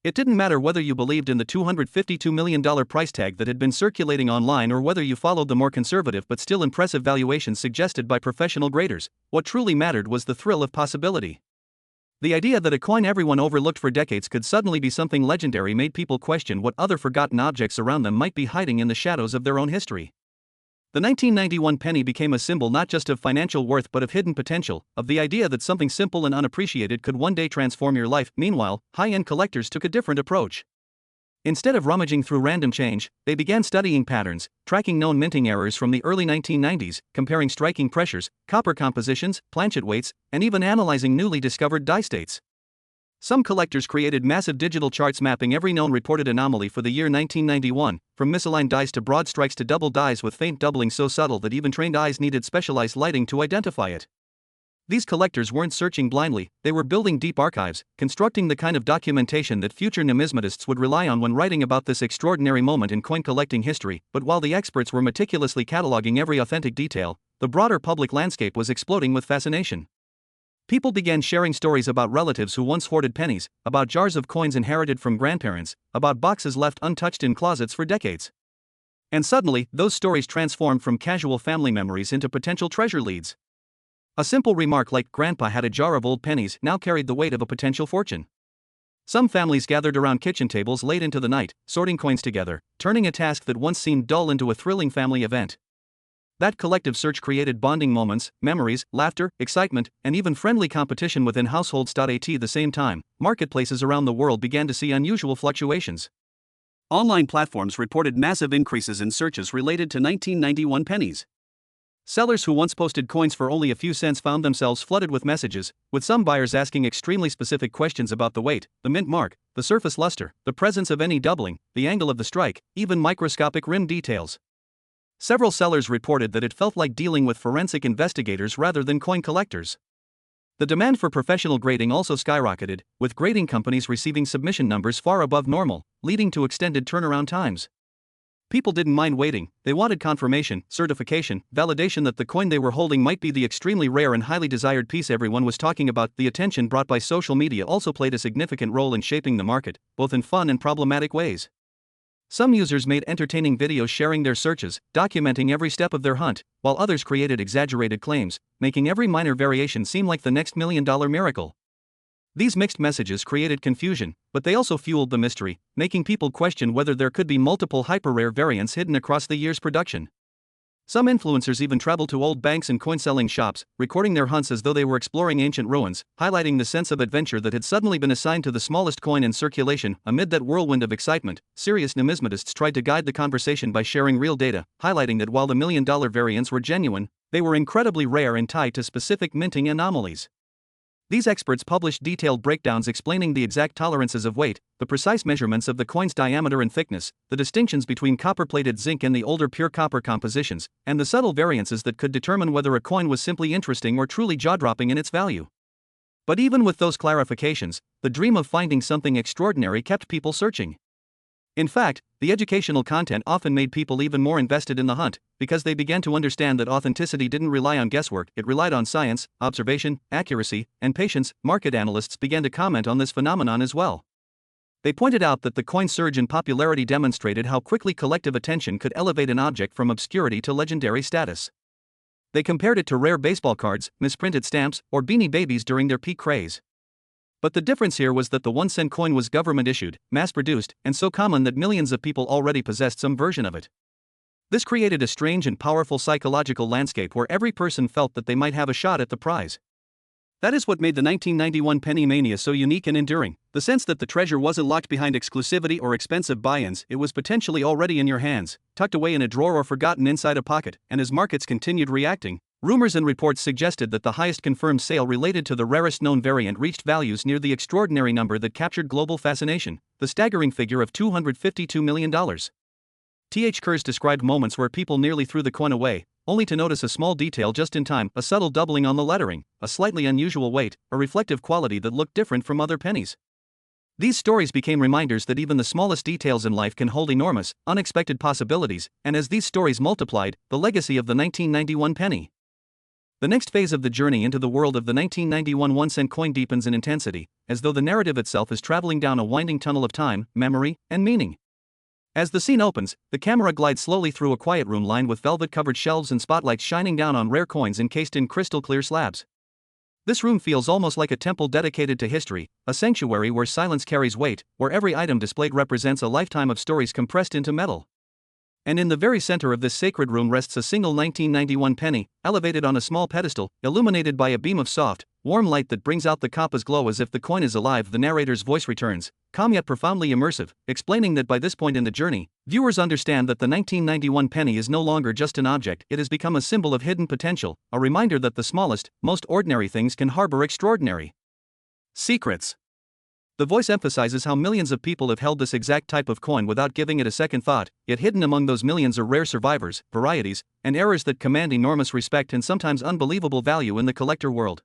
It didn't matter whether you believed in the $252 million price tag that had been circulating online or whether you followed the more conservative but still impressive valuations suggested by professional graders. What truly mattered was the thrill of possibility. The idea that a coin everyone overlooked for decades could suddenly be something legendary made people question what other forgotten objects around them might be hiding in the shadows of their own history. The 1991 penny became a symbol not just of financial worth but of hidden potential, of the idea that something simple and unappreciated could one day transform your life. Meanwhile, high-end collectors took a different approach. Instead of rummaging through random change, they began studying patterns, tracking known minting errors from the early 1990s, comparing striking pressures, copper compositions, planchet weights, and even analyzing newly discovered die states. Some collectors created massive digital charts mapping every known reported anomaly for the year 1991, from misaligned dies to broad strikes to double dies with faint doubling so subtle that even trained eyes needed specialized lighting to identify it. These collectors weren't searching blindly, they were building deep archives, constructing the kind of documentation that future numismatists would rely on when writing about this extraordinary moment in coin collecting history. But while the experts were meticulously cataloging every authentic detail, the broader public landscape was exploding with fascination. People began sharing stories about relatives who once hoarded pennies, about jars of coins inherited from grandparents, about boxes left untouched in closets for decades. And suddenly, those stories transformed from casual family memories into potential treasure leads. A simple remark like "Grandpa had a jar of old pennies" now carried the weight of a potential fortune. Some families gathered around kitchen tables late into the night, sorting coins together, turning a task that once seemed dull into a thrilling family event. That collective search created bonding moments, memories, laughter, excitement, and even friendly competition within households. At the same time, marketplaces around the world began to see unusual fluctuations. Online platforms reported massive increases in searches related to 1991 pennies. Sellers who once posted coins for only a few cents found themselves flooded with messages, with some buyers asking extremely specific questions about the weight, the mint mark, the surface luster, the presence of any doubling, the angle of the strike, even microscopic rim details. Several sellers reported that it felt like dealing with forensic investigators rather than coin collectors. The demand for professional grading also skyrocketed, with grading companies receiving submission numbers far above normal, leading to extended turnaround times. People didn't mind waiting, they wanted confirmation, certification, validation that the coin they were holding might be the extremely rare and highly desired piece everyone was talking about. The attention brought by social media also played a significant role in shaping the market, both in fun and problematic ways. Some users made entertaining videos sharing their searches, documenting every step of their hunt, while others created exaggerated claims, making every minor variation seem like the next $1 million miracle. These mixed messages created confusion, but they also fueled the mystery, making people question whether there could be multiple hyper-rare variants hidden across the year's production. Some influencers even traveled to old banks and coin-selling shops, recording their hunts as though they were exploring ancient ruins, highlighting the sense of adventure that had suddenly been assigned to the smallest coin in circulation. Amid that whirlwind of excitement, serious numismatists tried to guide the conversation by sharing real data, highlighting that while the million-dollar variants were genuine, they were incredibly rare and tied to specific minting anomalies. These experts published detailed breakdowns explaining the exact tolerances of weight, the precise measurements of the coin's diameter and thickness, the distinctions between copper-plated zinc and the older pure copper compositions, and the subtle variances that could determine whether a coin was simply interesting or truly jaw-dropping in its value. But even with those clarifications, the dream of finding something extraordinary kept people searching. In fact, the educational content often made people even more invested in the hunt, because they began to understand that authenticity didn't rely on guesswork, it relied on science, observation, accuracy, and patience. Market analysts began to comment on this phenomenon as well. They pointed out that the coin's surge in popularity demonstrated how quickly collective attention could elevate an object from obscurity to legendary status. They compared it to rare baseball cards, misprinted stamps, or Beanie Babies during their peak craze. But the difference here was that the 1-cent coin was government-issued, mass-produced, and so common that millions of people already possessed some version of it. This created a strange and powerful psychological landscape where every person felt that they might have a shot at the prize. That is what made the 1991 penny mania so unique and enduring, the sense that the treasure wasn't locked behind exclusivity or expensive buy-ins, it was potentially already in your hands, tucked away in a drawer or forgotten inside a pocket. And as markets continued reacting, rumors and reports suggested that the highest confirmed sale related to the rarest known variant reached values near the extraordinary number that captured global fascination, the staggering figure of $252 million. T.H. Kurz described moments where people nearly threw the coin away, only to notice a small detail just in time, a subtle doubling on the lettering, a slightly unusual weight, a reflective quality that looked different from other pennies. These stories became reminders that even the smallest details in life can hold enormous, unexpected possibilities, and as these stories multiplied, the legacy of the 1991 penny. The next phase of the journey into the world of the 1991 1-cent coin deepens in intensity, as though the narrative itself is traveling down a winding tunnel of time, memory, and meaning. As the scene opens, the camera glides slowly through a quiet room lined with velvet-covered shelves and spotlights shining down on rare coins encased in crystal-clear slabs. This room feels almost like a temple dedicated to history, a sanctuary where silence carries weight, where every item displayed represents a lifetime of stories compressed into metal. And in the very center of this sacred room rests a single 1991 penny, elevated on a small pedestal, illuminated by a beam of soft, warm light that brings out the copper's glow as if the coin is alive. The narrator's voice returns, calm yet profoundly immersive, explaining that by this point in the journey, viewers understand that the 1991 penny is no longer just an object, it has become a symbol of hidden potential, a reminder that the smallest, most ordinary things can harbor extraordinary secrets. The voice emphasizes how millions of people have held this exact type of coin without giving it a second thought, yet hidden among those millions are rare survivors, varieties, and errors that command enormous respect and sometimes unbelievable value in the collector world.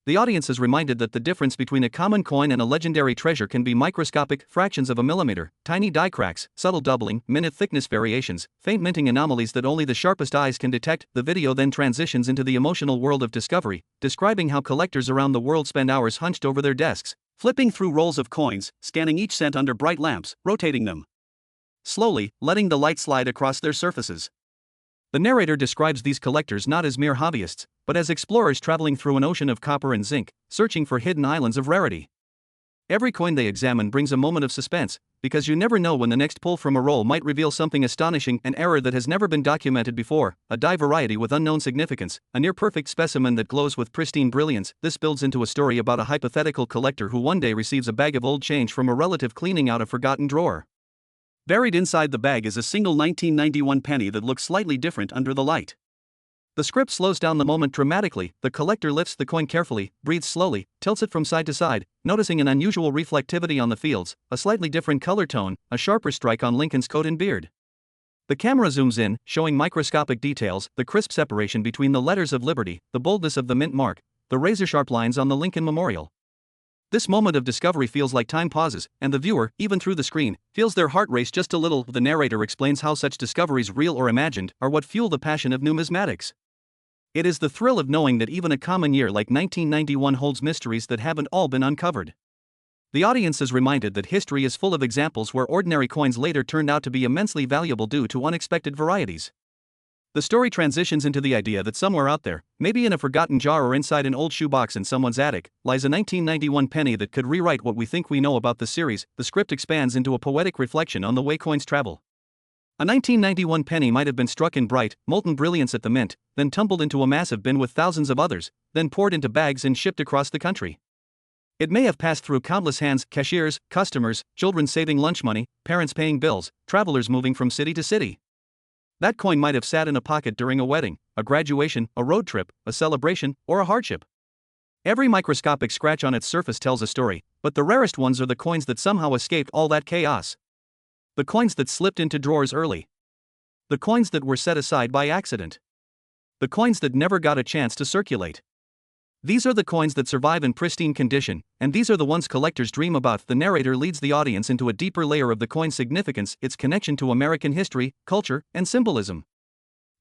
The audience is reminded that the difference between a common coin and a legendary treasure can be microscopic, fractions of a millimeter, tiny die cracks, subtle doubling, minute thickness variations, faint minting anomalies that only the sharpest eyes can detect. The video then transitions into the emotional world of discovery, describing how collectors around the world spend hours hunched over their desks, flipping through rolls of coins, scanning each cent under bright lamps, rotating them slowly, letting the light slide across their surfaces. The narrator describes these collectors not as mere hobbyists, but as explorers traveling through an ocean of copper and zinc, searching for hidden islands of rarity. Every coin they examine brings a moment of suspense, because you never know when the next pull from a roll might reveal something astonishing, an error that has never been documented before, a die variety with unknown significance, a near-perfect specimen that glows with pristine brilliance. This builds into a story about a hypothetical collector who one day receives a bag of old change from a relative cleaning out a forgotten drawer. Buried inside the bag is a single 1991 penny that looks slightly different under the light. The script slows down the moment dramatically. The collector lifts the coin carefully, breathes slowly, tilts it from side to side, noticing an unusual reflectivity on the fields, a slightly different color tone, a sharper strike on Lincoln's coat and beard. The camera zooms in, showing microscopic details, the crisp separation between the letters of liberty, the boldness of the mint mark, the razor-sharp lines on the Lincoln Memorial. This moment of discovery feels like time pauses, and the viewer, even through the screen, feels their heart race just a little. The narrator explains how such discoveries, real or imagined, are what fuel the passion of numismatics. It is the thrill of knowing that even a common year like 1991 holds mysteries that haven't all been uncovered. The audience is reminded that history is full of examples where ordinary coins later turned out to be immensely valuable due to unexpected varieties. The story transitions into the idea that somewhere out there, maybe in a forgotten jar or inside an old shoebox in someone's attic, lies a 1991 penny that could rewrite what we think we know about the series. The script expands into a poetic reflection on the way coins travel. A 1991 penny might have been struck in bright, molten brilliance at the mint, then tumbled into a massive bin with thousands of others, then poured into bags and shipped across the country. It may have passed through countless hands: cashiers, customers, children saving lunch money, parents paying bills, travelers moving from city to city. That coin might have sat in a pocket during a wedding, a graduation, a road trip, a celebration, or a hardship. Every microscopic scratch on its surface tells a story, but the rarest ones are the coins that somehow escaped all that chaos. The coins that slipped into drawers early. The coins that were set aside by accident. The coins that never got a chance to circulate. These are the coins that survive in pristine condition, and these are the ones collectors dream about. The narrator leads the audience into a deeper layer of the coin's significance, its connection to American history, culture, and symbolism.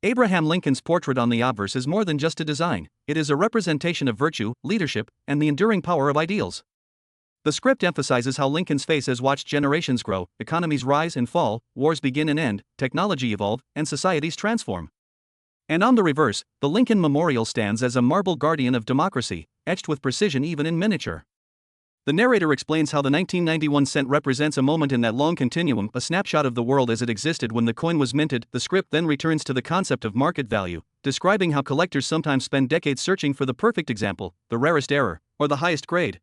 Abraham Lincoln's portrait on the obverse is more than just a design, it is a representation of virtue, leadership, and the enduring power of ideals. The script emphasizes how Lincoln's face has watched generations grow, economies rise and fall, wars begin and end, technology evolve, and societies transform. And on the reverse, the Lincoln Memorial stands as a marble guardian of democracy, etched with precision even in miniature. The narrator explains how the 1991 cent represents a moment in that long continuum, a snapshot of the world as it existed when the coin was minted. The script then returns to the concept of market value, describing how collectors sometimes spend decades searching for the perfect example, the rarest error, or the highest grade.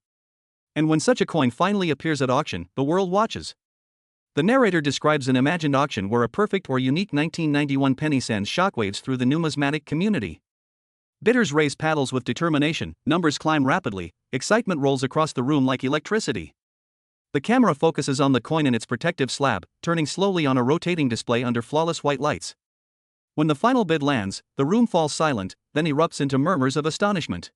And when such a coin finally appears at auction, the world watches. The narrator describes an imagined auction where a perfect or unique 1991 penny sends shockwaves through the numismatic community. Bidders raise paddles with determination, numbers climb rapidly, excitement rolls across the room like electricity. The camera focuses on the coin in its protective slab, turning slowly on a rotating display under flawless white lights. When the final bid lands, the room falls silent, then erupts into murmurs of astonishment.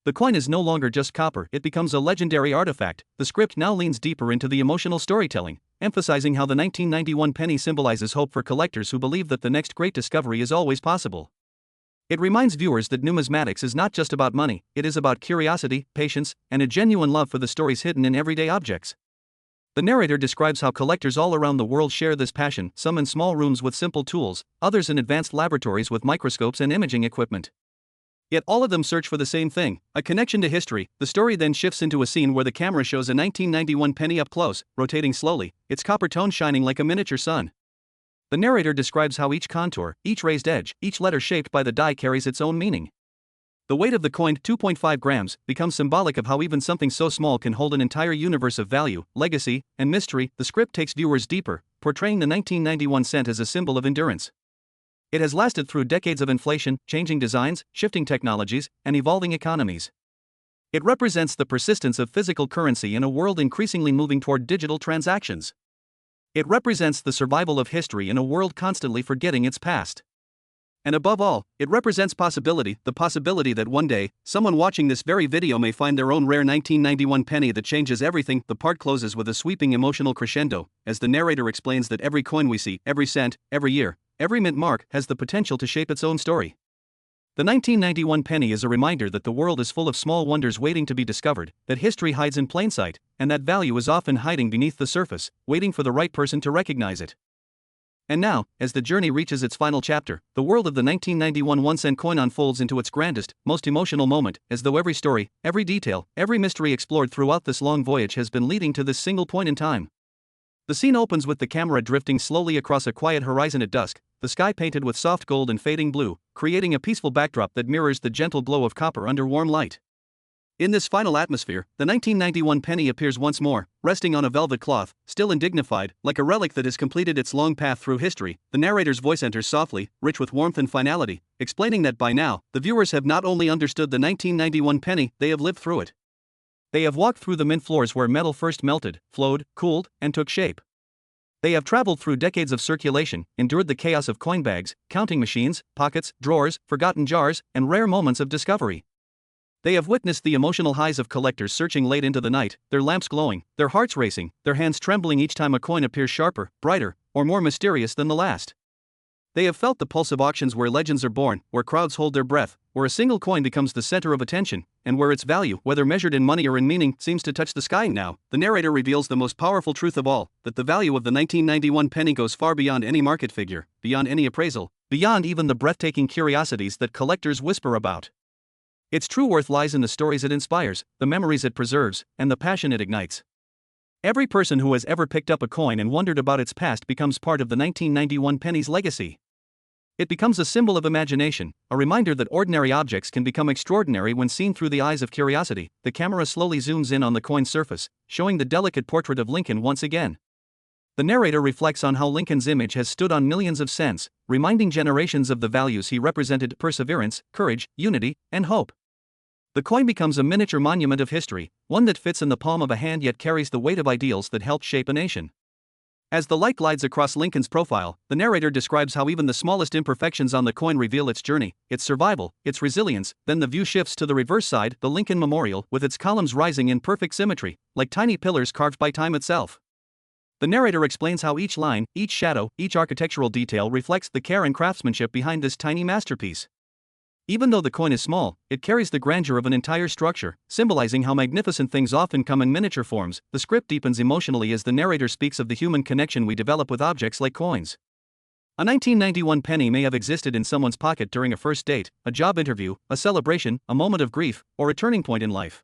The coin is no longer just copper, it becomes a legendary artifact. The script now leans deeper into the emotional storytelling, emphasizing how the 1991 penny symbolizes hope for collectors who believe that the next great discovery is always possible. It reminds viewers that numismatics is not just about money, it is about curiosity, patience, and a genuine love for the stories hidden in everyday objects. The narrator describes how collectors all around the world share this passion, some in small rooms with simple tools, others in advanced laboratories with microscopes and imaging equipment. Yet all of them search for the same thing, a connection to history. The story then shifts into a scene where the camera shows a 1991 penny up close, rotating slowly, its copper tone shining like a miniature sun. The narrator describes how each contour, each raised edge, each letter shaped by the die carries its own meaning. The weight of the coin, 2.5 grams, becomes symbolic of how even something so small can hold an entire universe of value, legacy, and mystery. The script takes viewers deeper, portraying the 1991 cent as a symbol of endurance. It has lasted through decades of inflation, changing designs, shifting technologies, and evolving economies. It represents the persistence of physical currency in a world increasingly moving toward digital transactions. It represents the survival of history in a world constantly forgetting its past. And above all, it represents possibility, the possibility that one day, someone watching this very video may find their own rare 1991 penny that changes everything. The part closes with a sweeping emotional crescendo, as the narrator explains that every coin we see, every cent, every year, every mint mark has the potential to shape its own story. The 1991 penny is a reminder that the world is full of small wonders waiting to be discovered, that history hides in plain sight, and that value is often hiding beneath the surface, waiting for the right person to recognize it. And now, as the journey reaches its final chapter, the world of the 1991 1-cent coin unfolds into its grandest, most emotional moment, as though every story, every detail, every mystery explored throughout this long voyage has been leading to this single point in time. The scene opens with the camera drifting slowly across a quiet horizon at dusk, the sky painted with soft gold and fading blue, creating a peaceful backdrop that mirrors the gentle glow of copper under warm light. In this final atmosphere, the 1991 penny appears once more, resting on a velvet cloth, still and dignified, like a relic that has completed its long path through history. The narrator's voice enters softly, rich with warmth and finality, explaining that by now, the viewers have not only understood the 1991 penny, they have lived through it. They have walked through the mint floors where metal first melted, flowed, cooled, and took shape. They have traveled through decades of circulation, endured the chaos of coin bags, counting machines, pockets, drawers, forgotten jars, and rare moments of discovery. They have witnessed the emotional highs of collectors searching late into the night, their lamps glowing, their hearts racing, their hands trembling each time a coin appears sharper, brighter, or more mysterious than the last. They have felt the pulse of auctions where legends are born, where crowds hold their breath, where a single coin becomes the center of attention, and where its value, whether measured in money or in meaning, seems to touch the sky. Now, the narrator reveals the most powerful truth of all, that the value of the 1991 penny goes far beyond any market figure, beyond any appraisal, beyond even the breathtaking curiosities that collectors whisper about. Its true worth lies in the stories it inspires, the memories it preserves, and the passion it ignites. Every person who has ever picked up a coin and wondered about its past becomes part of the 1991 penny's legacy. It becomes a symbol of imagination, a reminder that ordinary objects can become extraordinary when seen through the eyes of curiosity. The camera slowly zooms in on the coin's surface, showing the delicate portrait of Lincoln once again. The narrator reflects on how Lincoln's image has stood on millions of cents, reminding generations of the values he represented: perseverance, courage, unity, and hope. The coin becomes a miniature monument of history, one that fits in the palm of a hand yet carries the weight of ideals that helped shape a nation. As the light glides across Lincoln's profile, the narrator describes how even the smallest imperfections on the coin reveal its journey, its survival, its resilience. Then the view shifts to the reverse side, the Lincoln Memorial, with its columns rising in perfect symmetry, like tiny pillars carved by time itself. The narrator explains how each line, each shadow, each architectural detail reflects the care and craftsmanship behind this tiny masterpiece. Even though the coin is small, it carries the grandeur of an entire structure, symbolizing how magnificent things often come in miniature forms. The script deepens emotionally as the narrator speaks of the human connection we develop with objects like coins. A 1991 penny may have existed in someone's pocket during a first date, a job interview, a celebration, a moment of grief, or a turning point in life.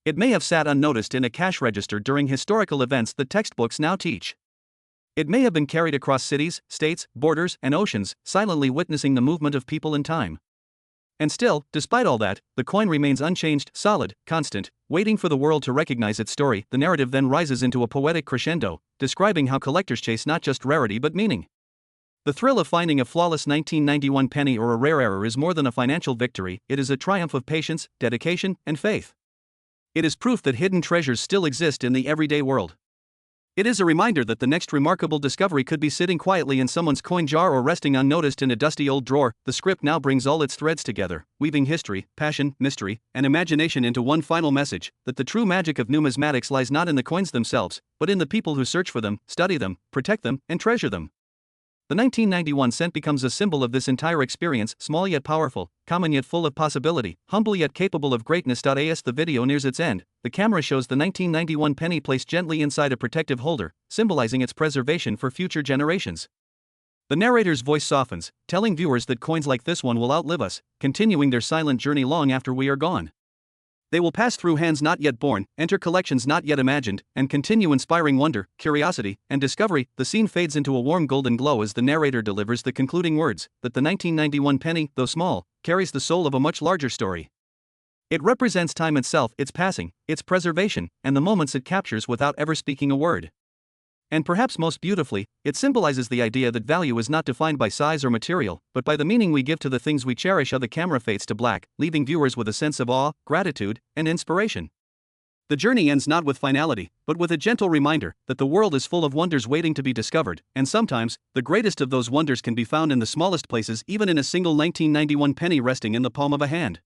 It may have sat unnoticed in a cash register during historical events that textbooks now teach. It may have been carried across cities, states, borders, and oceans, silently witnessing the movement of people and time. And still, despite all that, the coin remains unchanged, solid, constant, waiting for the world to recognize its story. The narrative then rises into a poetic crescendo, describing how collectors chase not just rarity but meaning. The thrill of finding a flawless 1991 penny or a rare error is more than a financial victory, it is a triumph of patience, dedication, and faith. It is proof that hidden treasures still exist in the everyday world. It is a reminder that the next remarkable discovery could be sitting quietly in someone's coin jar or resting unnoticed in a dusty old drawer. The script now brings all its threads together, weaving history, passion, mystery, and imagination into one final message: that the true magic of numismatics lies not in the coins themselves, but in the people who search for them, study them, protect them, and treasure them. The 1991 cent becomes a symbol of this entire experience: small yet powerful, common yet full of possibility, humble yet capable of greatness. As the video nears its end, the camera shows the 1991 penny placed gently inside a protective holder, symbolizing its preservation for future generations. The narrator's voice softens, telling viewers that coins like this one will outlive us, continuing their silent journey long after we are gone. They will pass through hands not yet born, enter collections not yet imagined, and continue inspiring wonder, curiosity, and discovery. The scene fades into a warm golden glow as the narrator delivers the concluding words: that the 1991 penny, though small, carries the soul of a much larger story. It represents time itself, its passing, its preservation, and the moments it captures without ever speaking a word. And perhaps most beautifully, it symbolizes the idea that value is not defined by size or material, but by the meaning we give to the things we cherish. The camera fades to black, leaving viewers with a sense of awe, gratitude, and inspiration. The journey ends not with finality, but with a gentle reminder that the world is full of wonders waiting to be discovered, and sometimes, the greatest of those wonders can be found in the smallest places, even in a single 1991 penny resting in the palm of a hand.